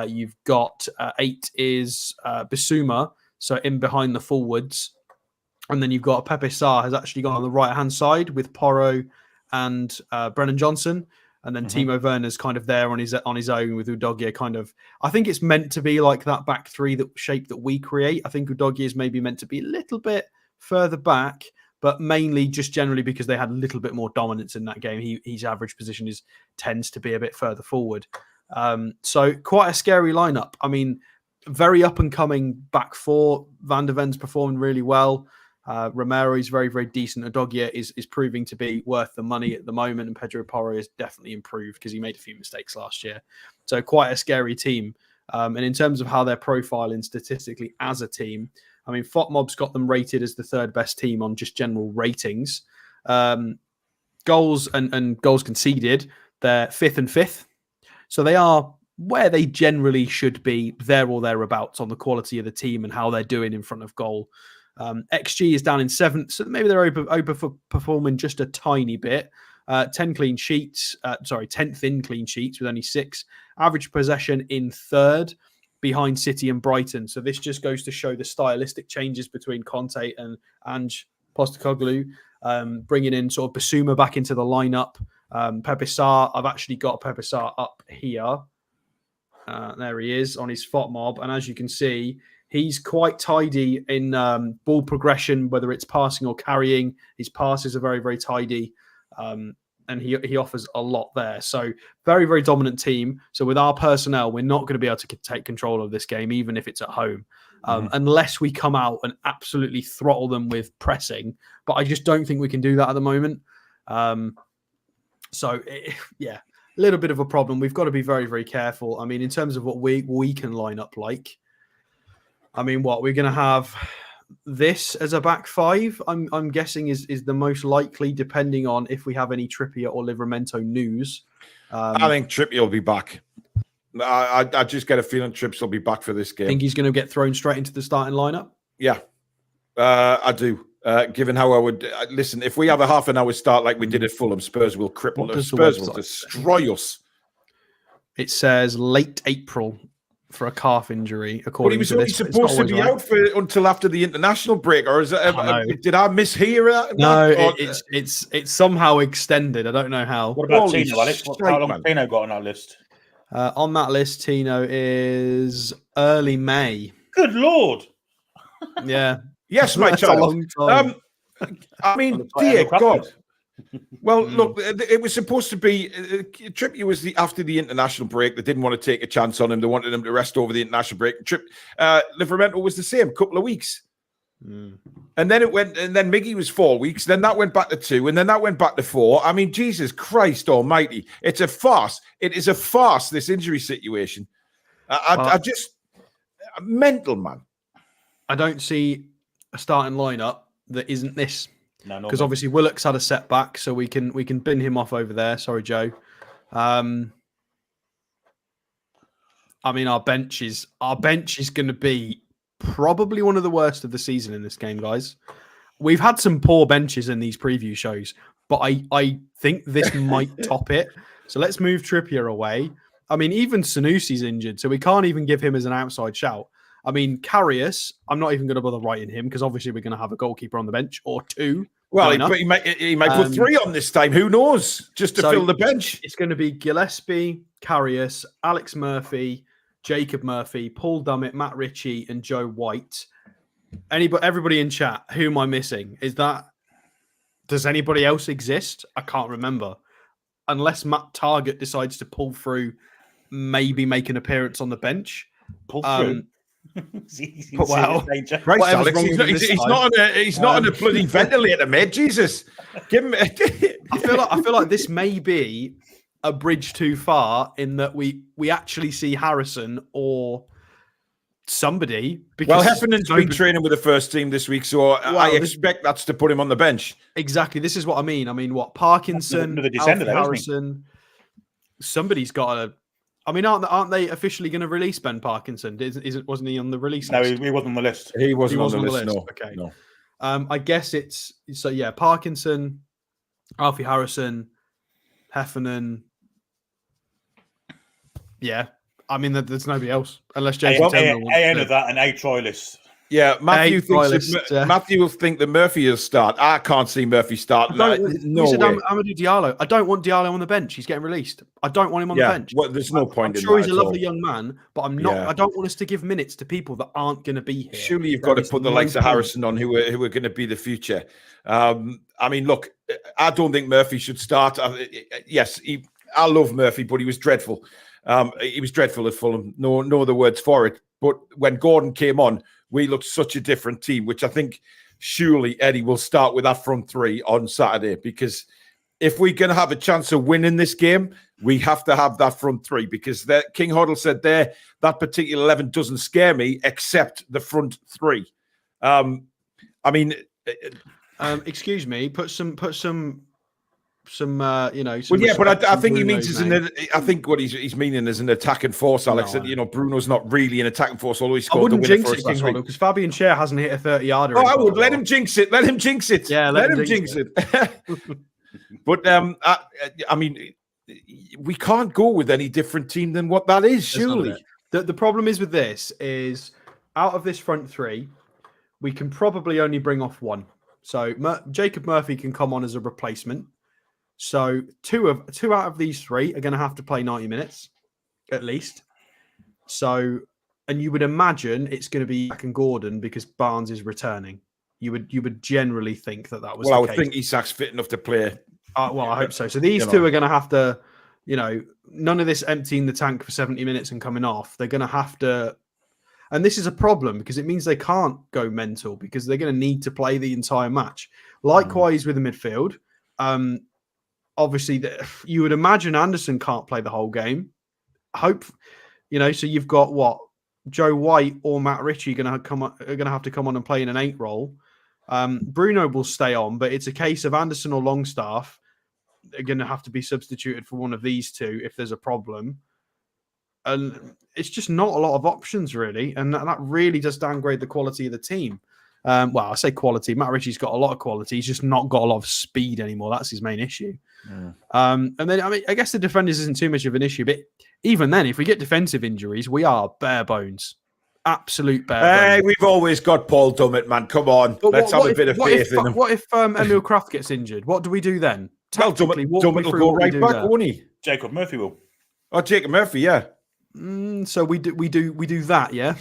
you've got 8 is Bissouma. So in behind the forwards. And then you've got Pepe Sarr has actually gone on the right-hand side with Porro and Brennan Johnson. And then Timo Werner's kind of there on his own with Udogie kind of... I think it's meant to be like that back 3 shape that we create. I think Udogie is maybe meant to be a little bit further back, but mainly just generally because they had a little bit more dominance in that game. His average position tends to be a bit further forward. So quite a scary lineup. I mean... very up-and-coming back 4. Van der Ven's performing really well. Romero is very, very decent. Udogie is proving to be worth the money at the moment. And Pedro Porro is definitely improved because he made a few mistakes last year. So quite a scary team. And in terms of how they're profiling statistically as a team, I mean, FOTMob's got them rated as the 3rd best team on just general ratings. Goals and goals conceded, they're 5th and 5th. So they are where they generally should be, there or thereabouts, on the quality of the team and how they're doing in front of goal. XG is down in 7th, so maybe they're overperforming just a tiny bit. 10 clean sheets, 10th in clean sheets with only 6. Average possession in 3rd, behind City and Brighton. So this just goes to show the stylistic changes between Conte and Ange Postecoglou, bringing in sort of Bissouma back into the lineup. Pepe Sarr, I've actually got Pepe Sarr up here. There he is on his FOTMob. And as you can see, he's quite tidy in ball progression, whether it's passing or carrying. His passes are very, very tidy. And he offers a lot there. So very, very dominant team. So with our personnel, we're not going to be able to take control of this game, even if it's at home, unless we come out and absolutely throttle them with pressing. But I just don't think we can do that at the moment. Yeah, a little bit of a problem. We've got to be very, very careful. I mean, in terms of what we can line up like, I mean, what we're going to have this as a back five, I'm guessing is the most likely, depending on if we have any Trippier or Livramento news. I think Trippier will be back. I just get a feeling Trips will be back for this game. Think he's going to get thrown straight into the starting lineup? Yeah, I do. Given how I would listen, if we have a half an hour start like we did at Fulham, Spurs will cripple us. Spurs will destroy us. It says late April for a calf injury. According but he was to only this, supposed to be out until after the international break, or is it? Did I mishear that? No, it's somehow extended. I don't know how. What about Tino, Alex? How long has Tino got on our list? On that list, Tino is early May. Good Lord! Yeah. Yes, my child. I mean, dear God. Well, look, it was supposed to be Trippier was after the international break. They didn't want to take a chance on him. They wanted him to rest over the international break. Livramento was the same, couple of weeks. And then then Miggy was 4 weeks. Then that went back to 2, and then that went back to 4. I mean, Jesus Christ Almighty! It's a farce. It is a farce. This injury situation. I just mental, man. I don't see a starting lineup that isn't this. No, because obviously Willock's had a setback, so we can bin him off over there. Sorry, Joe. I mean, our bench is going to be probably one of the worst of the season in this game, guys. We've had some poor benches in these preview shows, but I think this might top it. So let's move Trippier away. I mean, even Sanusi's injured, so we can't even give him as an outside shout. I mean, Karius, I'm not even going to bother writing him because obviously we're going to have a goalkeeper on the bench or 2. Well, he might put 3 on this time. Who knows? Just to fill the bench. It's going to be Gillespie, Karius, Alex Murphy, Jacob Murphy, Paul Dummett, Matt Ritchie, and Joe White. Everybody in chat, who am I missing? Does anybody else exist? I can't remember. Unless Matt Target decides to pull through, maybe make an appearance on the bench. Pull through. He's not on a bloody ventilator, mate. Jesus, give him. I feel like this may be a bridge too far in that we actually see Harrison or somebody. Well, Heffernan's been training with the first team this week, so I expect that's to put him on the bench. Exactly. This is what I mean. I mean, what Parkinson, Alfie Harrison. Somebody's got to. I mean, aren't they officially going to release Ben Parkinson? Wasn't he on the release list? No, he wasn't on the list. He wasn't on the list. No. Okay. No. I guess it's so. Yeah, Parkinson, Alfie Harrison, Heffernan. Yeah, I mean, there's nobody else unless Jason. A of that and a Troy list. Yeah, Matthew will think that Murphy will start. I can't see Murphy start. No way. Amadou Diallo. I don't want Diallo on the bench. He's getting released. I don't want him on the bench. Well, there's no point I'm in sure that. He's a lovely young man, but I'm not. I don't want us to give minutes to people that aren't going to be here. Surely you've got to put the likes of Harrison on, who are going to be the future. I mean, look, I don't think Murphy should start. I love Murphy, but he was dreadful. He was dreadful at Fulham. No other words for it. But when Gordon came on, we looked such a different team, which I think surely Eddie will start with that front 3 on Saturday, because if we're going to have a chance of winning this game, we have to have that front 3, because King Hoddle said that particular 11 doesn't scare me except the front 3. I mean, excuse me, put some well, yeah, but I think he means I think what he's meaning is an attacking force, Alex. No, Bruno's not really an attacking force, although he scored the winner for us last week. Because Fabian Schär hasn't hit a 30-yarder. Oh, I would let him jinx it. Let him jinx it. Yeah, let him jinx it. But I mean, we can't go with any different team than what that is. Surely, the problem is with this is out of this front 3, we can probably only bring off 1. So Jacob Murphy can come on as a replacement. So two out of these 3 are going to have to play 90 minutes, at least. So, and you would imagine it's going to be Jack and Gordon because Barnes is returning. You would generally think that was. Well, I would think Isak's fit enough to play. Well, I hope so. So these 2 are going to have to, none of this emptying the tank for 70 minutes and coming off. They're going to have to, and this is a problem because it means they can't go mental because they're going to need to play the entire match. Likewise with the midfield. obviously, you would imagine Anderson can't play the whole game. So you've got what? Joe White or Matt Ritchie are going to have to come on and play in an 8 role. Bruno will stay on, but it's a case of Anderson or Longstaff are going to have to be substituted for one of these two if there's a problem. And it's just not a lot of options, really. And that really does downgrade the quality of the team. Well, I say quality. Matt Ritchie's got a lot of quality. He's just not got a lot of speed anymore. That's his main issue. And then, I guess the defenders isn't too much of an issue. But even then, if we get defensive injuries, we are bare bones. Absolute bare bones. Hey, we've always got Paul Dummett, man. Come on. Let's have a bit of faith in him. What if Emil Kraft gets injured? What do we do then? Well, Dummett will go right back, won't he? Jacob Murphy will. Oh, Jacob Murphy, yeah. So we do that, yeah.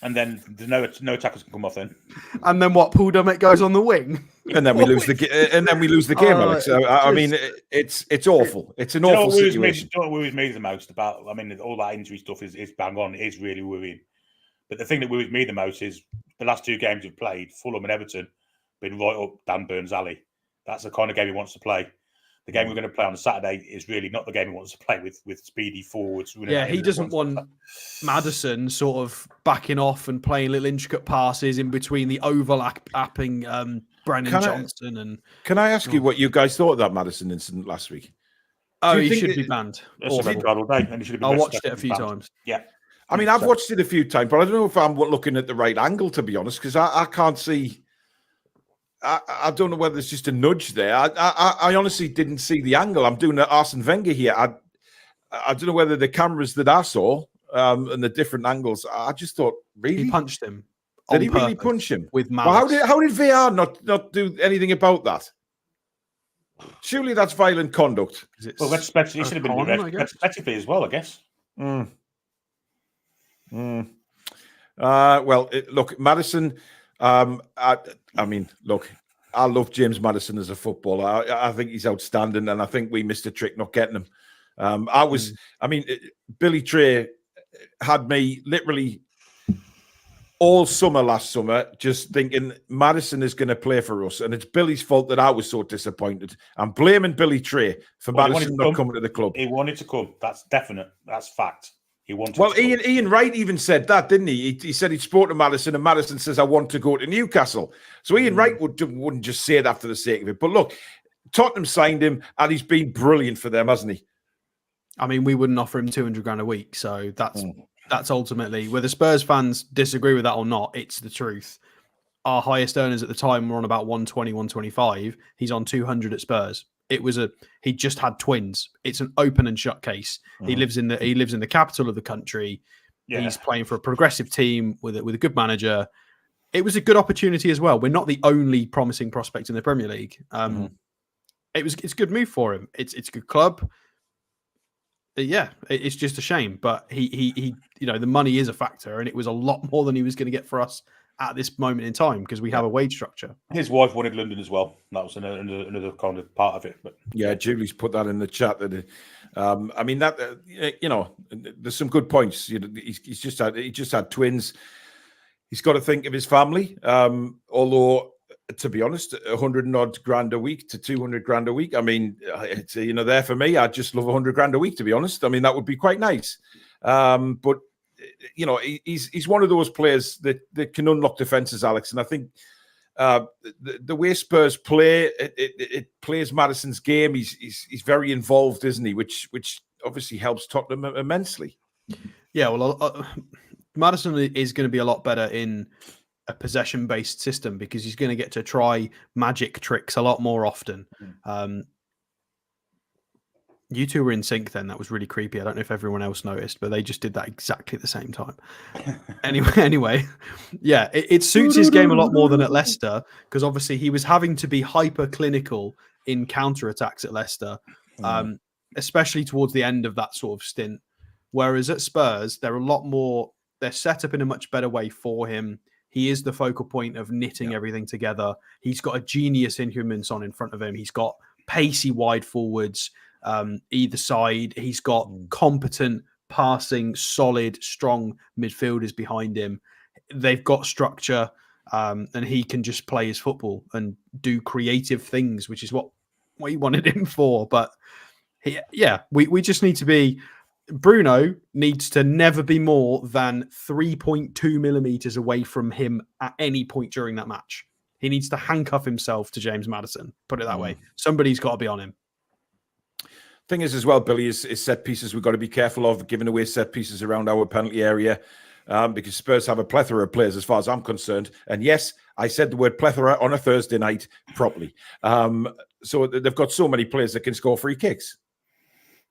And then no attackers can come off then. And then what? Paul Dummett goes on the wing, and then we lose the game, Alex. I mean, it's awful. It's an awful situation. What worries me the most about? I mean, all that injury stuff is bang on. It is really worrying. But the thing that worries me the most is the last 2 games we've played, Fulham and Everton, been right up Dan Burns' alley. That's the kind of game he wants to play. The game we're going to play on Saturday is really not the game he wants to play with speedy forwards. Yeah, he doesn't want Maddison sort of backing off and playing little intricate passes in between the overlapping Brennan Johnson. And can I ask you what you guys thought of that Maddison incident last week? Oh, he should be banned. I watched it a few times. Yeah. I mean, I've watched it a few times, but I don't know if I'm looking at the right angle, to be honest, because I can't see... I don't know whether it's just a nudge there. I honestly didn't see the angle. I'm doing an Arsene Wenger here. I don't know whether the cameras that I saw and the different angles, I just thought, really? He punched him. Did he really punch him? With malice. Well, how did VR not do anything about that? Surely that's violent conduct. Well, he should have been respectively as well, I guess. Look, Maddison... I mean, look, I love James Maddison as a footballer. I think he's outstanding, and I think we missed a trick not getting him. Billy Tray had me literally all summer last summer just thinking Maddison is going to play for us, and it's Billy's fault that I was so disappointed. I'm blaming Billy Tray for Maddison not coming to the club. He wanted to come. That's definite. That's fact. He wanted. Well, Ian Wright even said that, didn't he? He said he'd spoken to Maddison, and Maddison says, "I want to go to Newcastle." So Ian Wright wouldn't just say that for the sake of it. But look, Tottenham signed him, and he's been brilliant for them, hasn't he? I mean, we wouldn't offer him 200 grand a week, so that's ultimately whether Spurs fans disagree with that or not. It's the truth. Our highest earners at the time were on about 120, 125. He's on 200 at Spurs. He just had twins. It's an open and shut case. He lives in the capital of the country. Yeah. He's playing for a progressive team with a good manager. It was a good opportunity as well. We're not the only promising prospect in the Premier League. It's a good move for him. It's a good club. Yeah, it's just a shame, but he the money is a factor, and it was a lot more than he was going to get for us at this moment in time because we have a wage structure. His wife wanted London as well. That was another kind of part of it. But yeah, Julie's put that in the chat. That there's some good points. He just had twins. He's got to think of his family. Although, to be honest, 100 odd grand a week to 200 grand a week. I mean, it's there for me. I just love 100 grand a week. To be honest, I mean that would be quite nice. But he's one of those players that can unlock defenses, Alex. And I think the way Spurs play, it plays Maddison's game. He's very involved, isn't he? Which obviously helps Tottenham immensely. Yeah, well, Maddison is going to be a lot better in a possession-based system because he's going to get to try magic tricks a lot more often. You two were in sync then. That was really creepy. I don't know if everyone else noticed, but they just did that exactly at the same time. Anyway, yeah, it suits his game a lot more than at Leicester because obviously he was having to be hyper-clinical in counter-attacks at Leicester, especially towards the end of that sort of stint. Whereas at Spurs, they're set up in a much better way for him. He is the focal point of knitting everything together. He's got a genius in Huminson in front of him. He's got pacey wide forwards either side. He's got competent, passing, solid, strong midfielders behind him. They've got structure, and he can just play his football and do creative things, which is what what he wanted him for. But we just need to be. Bruno needs to never be more than 3.2 millimeters away from him at any point during that match. He needs to handcuff himself to James Maddison. Put it that way. Somebody's got to be on him. Thing is, as well, Billy, is set pieces we've got to be careful of giving away set pieces around our penalty area because Spurs have a plethora of players as far as I'm concerned. And yes, I said the word plethora on a Thursday night properly. So they've got so many players that can score free kicks.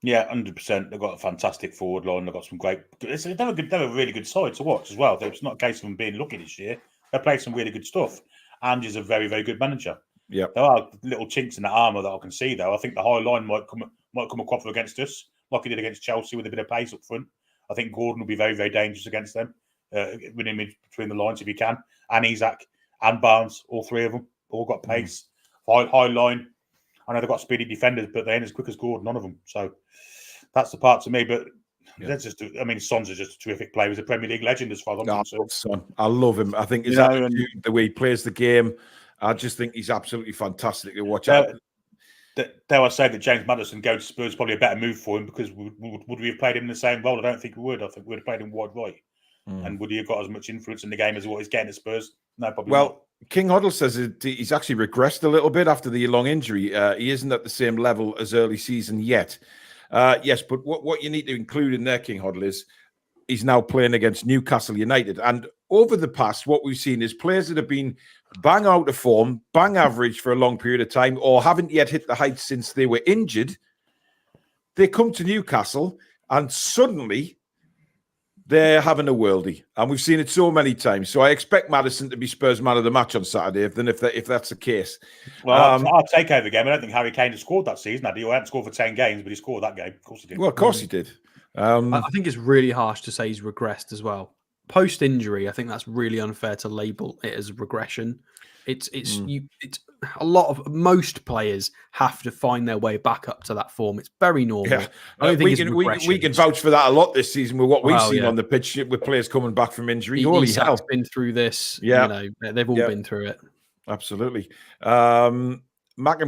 Yeah, 100%. They've got a fantastic forward line. They've got some great. They're a really good side to watch as well. It's not a case of them being lucky this year. They play some really good stuff. And he's a very, very good manager. Yeah, there are little chinks in the armour that I can see, though. I think the high line might come a cropper against us, like he did against Chelsea with a bit of pace up front. I think Gordon will be very, very dangerous against them, with him between the lines if he can. And Isak and Barnes, all three of them, all got pace. High line. I know they've got speedy defenders, but they ain't as quick as Gordon, none of them. So that's the part to me. But that's just, Son's is just a terrific player. He's a Premier League legend as far as I'm concerned. Son. I love him. I think his attitude, the way he plays the game, I just think he's absolutely fantastic to watch. Dare I say that James Maddison going to Spurs is probably a better move for him because would we have played him in the same role? I don't think we would. I think we would have played him wide right. And would he have got as much influence in the game as what he's getting at Spurs? No, probably not. King Hoddle says he's actually regressed a little bit after the long injury. He isn't at the same level as early season yet. Yes, but what you need to include in there, King Hoddle, is he's now playing against Newcastle United. And over the past, what we've seen is players that have been bang out of form, bang average for a long period of time, or haven't yet hit the heights since they were injured. They come to Newcastle and suddenly they're having a worldie. And we've seen it so many times. So I expect Maddison to be Spurs man of the match on Saturday, if that's the case. Well, our takeover game, I don't think Harry Kane has scored that season. He hadn't scored for 10 games, but he scored that game. Of course he did. Well, of course he did. I think it's really harsh to say he's regressed as well. Post-injury, I think that's really unfair to label it as regression. It's a lot of most players have to find their way back up to that form. It's very normal. Yeah. I don't think we can vouch for that a lot this season with what we've seen on the pitch with players coming back from injury. Holy hell, been through this. Yeah, they've all been through it. Absolutely. Macam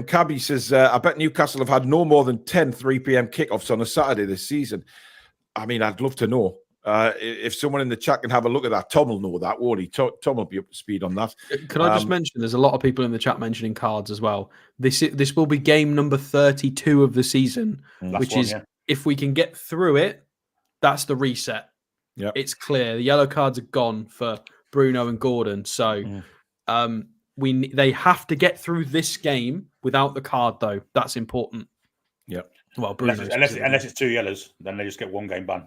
Cabby says, I bet Newcastle have had no more than 10 3 p.m. kickoffs on a Saturday this season. I mean, I'd love to know. If someone in the chat can have a look at that, Tom will know that, won't he? Tom will be up to speed on that. Can I just mention, there's a lot of people in the chat mentioning cards as well. This will be game number 32 of the season, if we can get through it, that's the reset. Yeah, it's clear. The yellow cards are gone for Bruno and Gordon. So they have to get through this game without the card, though. That's important. Yeah. Well, Bruno, unless it's 2 yellows, then they just get 1 game ban.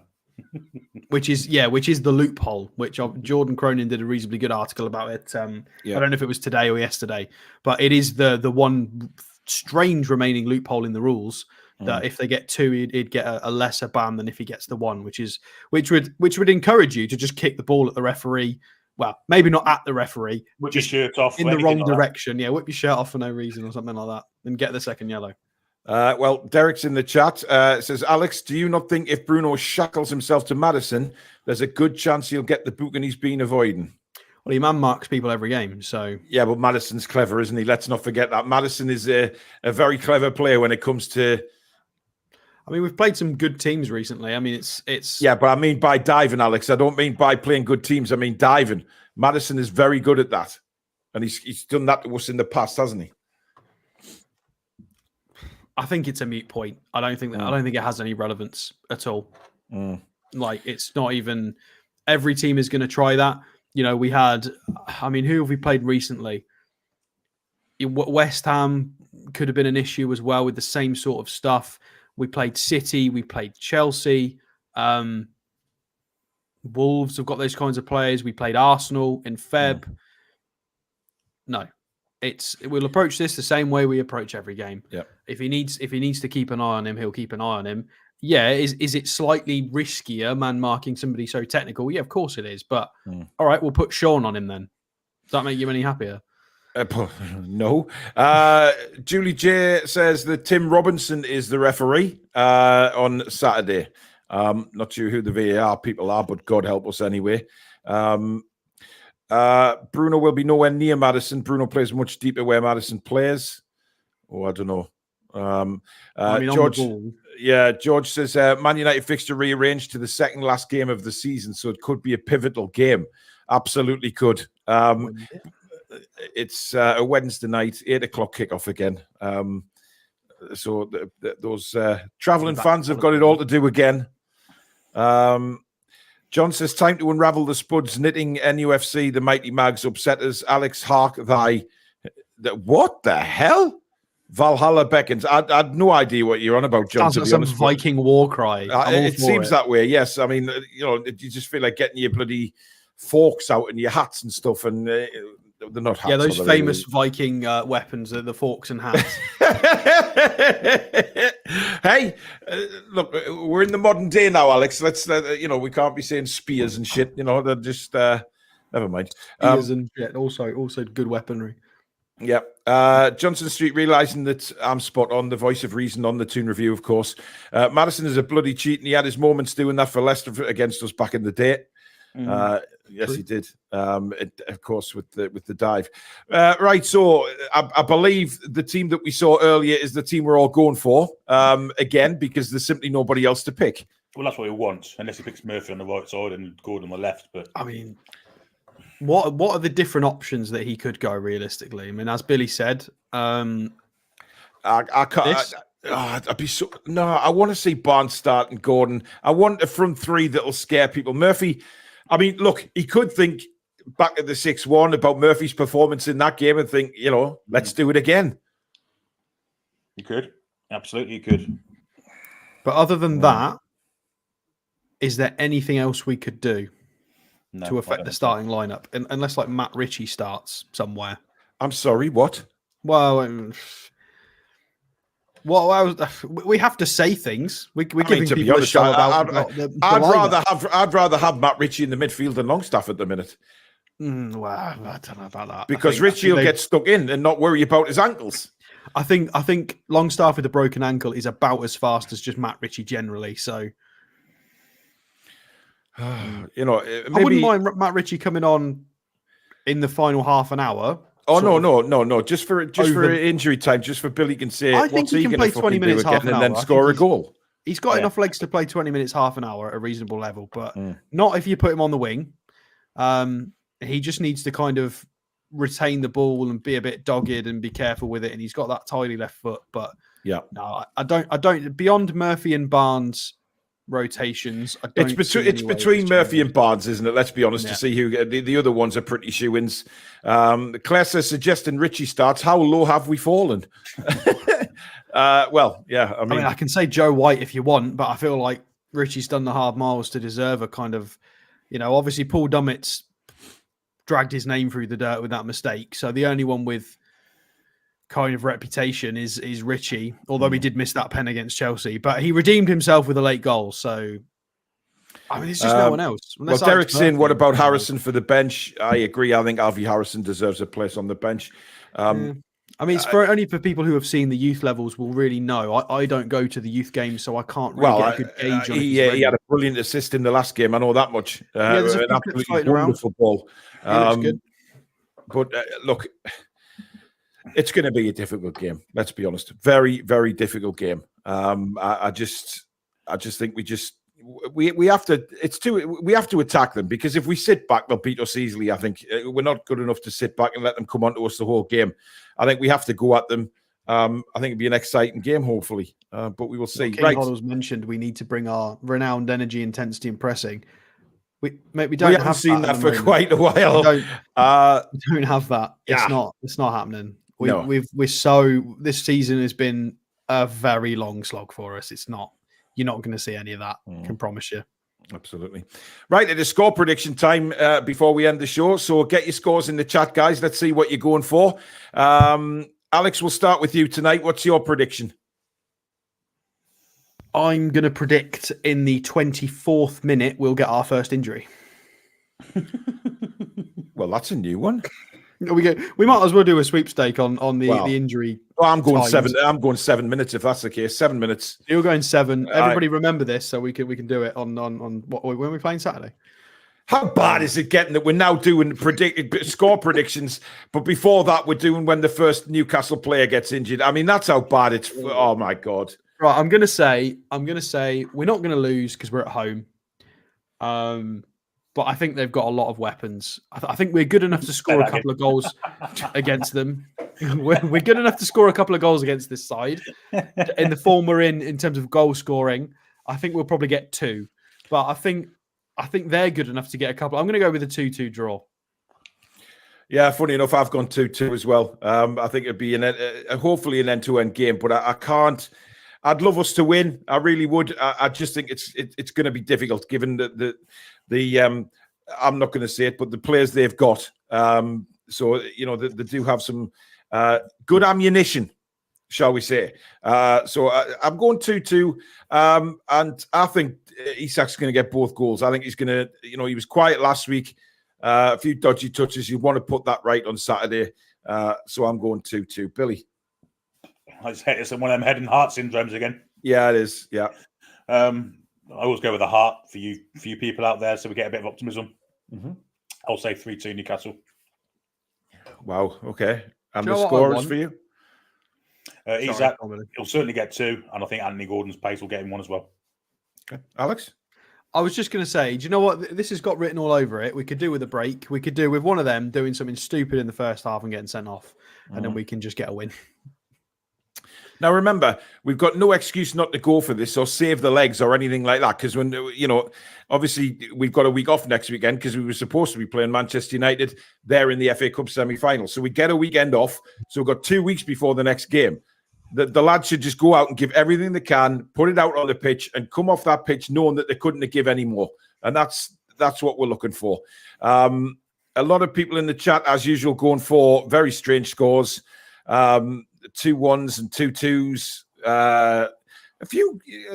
which is the loophole, which Jordan Cronin did a reasonably good article about it. I don't know if it was today or yesterday, but it is the one strange remaining loophole in the rules that if they get 2, he'd get a lesser ban than if he gets the 1, which would encourage you to just kick the ball at the referee. Well, maybe not at the referee, whip your shirt off in the wrong direction. Yeah, whip your shirt off for no reason or something like that, and get the second yellow. Well, Derek's in the chat. Says, Alex, do you not think if Bruno shackles himself to Maddison, there's a good chance he'll get the booking he's been avoiding? Well, he man marks people every game, so... Yeah, but Maddison's clever, isn't he? Let's not forget that. Maddison is a very clever player when it comes to... I mean, we've played some good teams recently. I mean, it's... Yeah, but I mean by diving, Alex. I don't mean by playing good teams. I mean diving. Maddison is very good at that. And he's done that to us in the past, hasn't he? I think it's a moot point. I don't think it has any relevance at all. Like, it's not even... Every team is going to try that. You know, we had... I mean, who have we played recently? West Ham could have been an issue as well with the same sort of stuff. We played City. We played Chelsea. Wolves have got those kinds of players. We played Arsenal in Feb. No. We'll approach this the same way we approach every game. Yeah. If he needs to keep an eye on him, he'll keep an eye on him. Yeah, is it slightly riskier man marking somebody so technical? Yeah, of course it is. But all right, we'll put Sean on him then. Does that make you any happier? No. Julie J says that Tim Robinson is the referee on Saturday. Not sure who the VAR people are, but God help us anyway. Bruno will be nowhere near Maddison. Bruno plays much deeper where Maddison plays. Oh, I don't know. I mean, George, on the ball. yeah, George says Man United fixture rearranged to the second last game of the season, so it could be a pivotal game. Absolutely could. It's a Wednesday night, 8 o'clock kickoff again. So those travelling fans have got it all to do again. John says, time to unravel the spuds, knitting NUFC, the mighty mags upset us. Alex, hark thy... What the hell? Valhalla beckons. I had no idea what you're on about, John. Sounds like some Viking war cry. It seems that way, yes. I mean, you just feel like getting your bloody forks out and your hats and stuff, and they're not hats. Yeah, those famous Viking weapons are the forks and hats. Hey, look, we're in the modern day now, Alex. Let's, we can't be saying spears and shit. They're just never mind. Spears and shit. Also good weaponry. Yeah. Johnson Street realising that I'm spot on, the voice of reason on the Toon review, of course. Madison is a bloody cheat, and he had his moments doing that for Leicester against us back in the day. Yes, he did. Of course, with the dive. Right. So I believe the team that we saw earlier is the team we're all going for. Again, because there's simply nobody else to pick. Well, that's what he wants, unless he picks Murphy on the right side and Gordon on the left. But I mean, what are the different options that he could go realistically? I mean, as Billy said, I can't. I'd be so no. I want to see Barnes start and Gordon. I want a front three that'll scare people. Murphy. I mean, look, he could think back at the 6-1 about Murphy's performance in that game and think, let's do it again. He could. Absolutely, he could. But other than that, is there anything else we could do to affect the starting lineup? Unless, like, Matt Ritchie starts somewhere. I'm sorry, what? Well, we have to say things. We're giving to be people honest, a show about I'd rather have Matt Ritchie in the midfield than Longstaff at the minute. Well, I don't know about that. Because Ritchie will get stuck in and not worry about his ankles. I think Longstaff with a broken ankle is about as fast as just Matt Ritchie generally. So, maybe... I wouldn't mind Matt Ritchie coming on in the final half an hour. Oh no! Just for injury time, just for Billy can say. I think he can play 20 minutes, half an hour, and then score a goal. He's got enough legs to play 20 minutes, half an hour at a reasonable level, but not if you put him on the wing. He just needs to kind of retain the ball and be a bit dogged and be careful with it. And he's got that tiny left foot, but no, I don't. Beyond Murphy and Barnes rotations, it's between Murphy and Barnes, isn't it? Let's be honest, to see who the other ones are pretty shoo-ins. Claire says, suggesting Ritchie starts. How low have we fallen? Well, yeah. I mean, I can say Joe White if you want, but I feel like Ritchie's done the hard miles to deserve a kind of, obviously Paul Dummett's dragged his name through the dirt with that mistake. So the only one with kind of reputation is Ritchie, although he did miss that pen against Chelsea, but he redeemed himself with a late goal. So, I mean, there's just no one else. Well, Derek's saying, what about Harrison for the bench? I agree. I think Alfie Harrison deserves a place on the bench. I mean, it's only for people who have seen the youth levels will really know. I don't go to the youth games, so I can't really get a good gauge on it. He had a brilliant assist in the last game. I know that much. There's a an absolutely wonderful ball. Good. But look, it's going to be a difficult game. Let's be honest. Very, very difficult game. I just think we have to attack them, because if we sit back, they'll beat us easily. I think we're not good enough to sit back and let them come onto us the whole game. I think we have to go at them. I think it'll be an exciting game, hopefully, but we will see. King Hoddle's mentioned we need to bring our renowned energy, intensity, and pressing. We haven't seen that for quite a while. We don't have that. Yeah. It's not happening. This season has been a very long slog for us. It's not. You're not going to see any of that. Can promise you. Absolutely. Right, it is score prediction time before we end the show. So get your scores in the chat, guys. Let's see what you're going for. Alex, we'll start with you tonight. What's your prediction? I'm going to predict in the 24th minute we'll get our first injury. Well, that's a new one. We might as well do a sweepstake on the injury. Well, I'm going times. 7. I'm going 7 minutes if that's the case. 7 minutes. You're going 7. Everybody remember this, so we can do it on what when we're playing Saturday. How bad is it getting that we're now doing score predictions, but before that we're doing when the first Newcastle player gets injured? I mean, that's how bad it's. Oh my God! Right, I'm gonna say we're not gonna lose because we're at home. But I think they've got a lot of weapons. I think we're good enough to score a couple of goals against them. We're good enough to score a couple of goals against this side. In the form we're in terms of goal scoring, I think we'll probably get 2. But I think they're good enough to get a couple. I'm going to go with a 2-2 draw. Yeah, funny enough, I've gone 2-2 as well. I think it'd be hopefully an end-to-end game, but I can't. I'd love us to win. I really would. I just think it's going to be difficult given the I'm not going to say it, but the players they've got. So they do have some good ammunition, shall we say? So I'm going 2-2, and I think Isak's going to get both goals. I think he's going to. He was quiet last week. A few dodgy touches. You want to put that right on Saturday. So I'm going 2-2. Billy. It's one of them head and heart syndromes again. Yeah, it is. Yeah. I always go with the heart for you people out there, so we get a bit of optimism. Mm-hmm. I'll say 3-2 Newcastle. Wow. Okay. And the scorers for you? Isak, he'll certainly get 2, and I think Anthony Gordon's pace will get him 1 as well. Okay. Alex? I was just going to say, do you know what? This has got written all over it. We could do with a break. We could do with one of them doing something stupid in the first half and getting sent off, and then we can just get a win. Now, remember, we've got no excuse not to go for this or save the legs or anything like that. Because when, obviously we've got a week off next weekend because we were supposed to be playing Manchester United there in the FA Cup semi-final. So we get a weekend off. So we've got 2 weeks before the next game. The lads should just go out and give everything they can, put it out on the pitch and come off that pitch knowing that they couldn't give any more. And that's what we're looking for. A lot of people in the chat, as usual, going for very strange scores. 2-1s and 2-2s.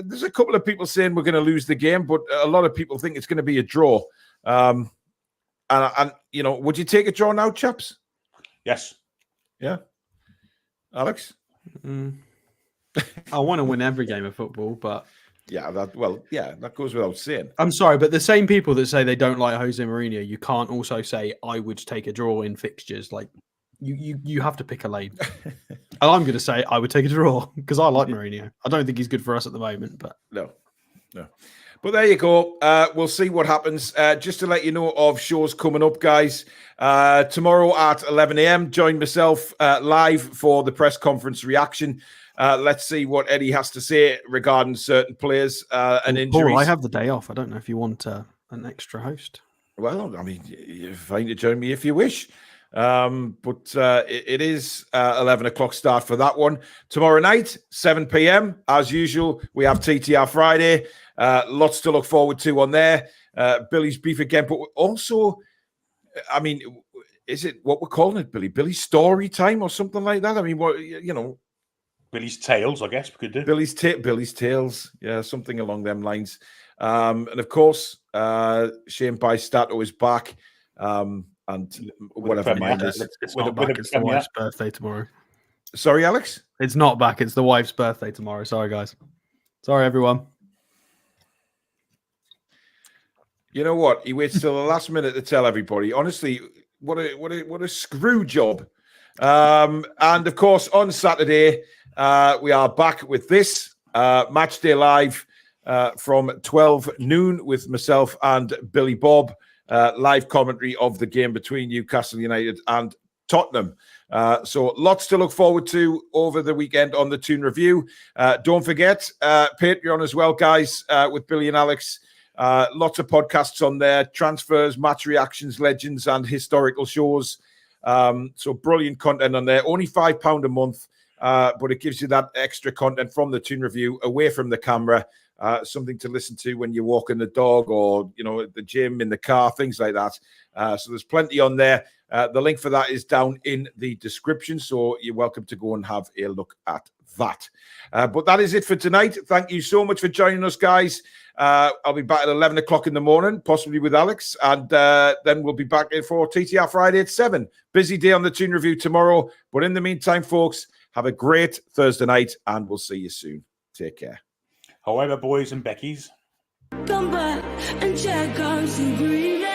There's a couple of people saying we're going to lose the game, but a lot of people think it's going to be a draw. And would you take a draw now, chaps? Yes. Yeah. Alex? I want to win every game of football, but that goes without saying. I'm sorry, but the same people that say they don't like Jose Mourinho, you can't also say I would take a draw in fixtures. Like you have to pick a lane. And I'm going to say I would take a draw because I like Mourinho. I don't think he's good for us at the moment, but no. But there you go. We'll see what happens. Just to let you know of shows coming up, guys. Tomorrow at 11 a.m., join myself live for the press conference reaction. Let's see what Eddie has to say regarding certain players and injuries. Paul, I have the day off. I don't know if you want an extra host. Well, I mean, you're fine to join me if you wish. But it is 11 o'clock start for that one. Tomorrow night, 7 p.m. As usual, we have TTR Friday. Lots to look forward to on there. Billy's beef again, but also, I mean, is it what we're calling it, Billy? Billy's story time or something like that? I mean, Billy's Tales, I guess we could do. Billy's Tales. Yeah, something along them lines. And of course, Shane Bystato is back. And whatever mine is. It's not back. It's the wife's birthday tomorrow. Sorry, Alex? It's not back. It's the wife's birthday tomorrow. Sorry, guys. Sorry, everyone. You know what? He waits till the last minute to tell everybody. Honestly, what a screw job. And of course, on Saturday, we are back with this matchday live from 12 noon with myself and Billy Bob. Live commentary of the game between Newcastle United and Tottenham. So lots to look forward to over the weekend on the Toon Review. Don't forget, Patreon as well, guys, with Billy and Alex. Lots of podcasts on there, transfers, match reactions, legends, and historical shows. So brilliant content on there. Only £5 a month, but it gives you that extra content from the Toon Review away from the camera. Something to listen to when you're walking the dog or, at the gym, in the car, things like that. So there's plenty on there. The link for that is down in the description. So you're welcome to go and have a look at that. But that is it for tonight. Thank you so much for joining us, guys. I'll be back at 11 o'clock in the morning, possibly with Alex. And then we'll be back for TTR Friday at 7. Busy day on the Toon Review tomorrow. But in the meantime, folks, have a great Thursday night and we'll see you soon. Take care. However, boys and Beckies. Come back and check on some green.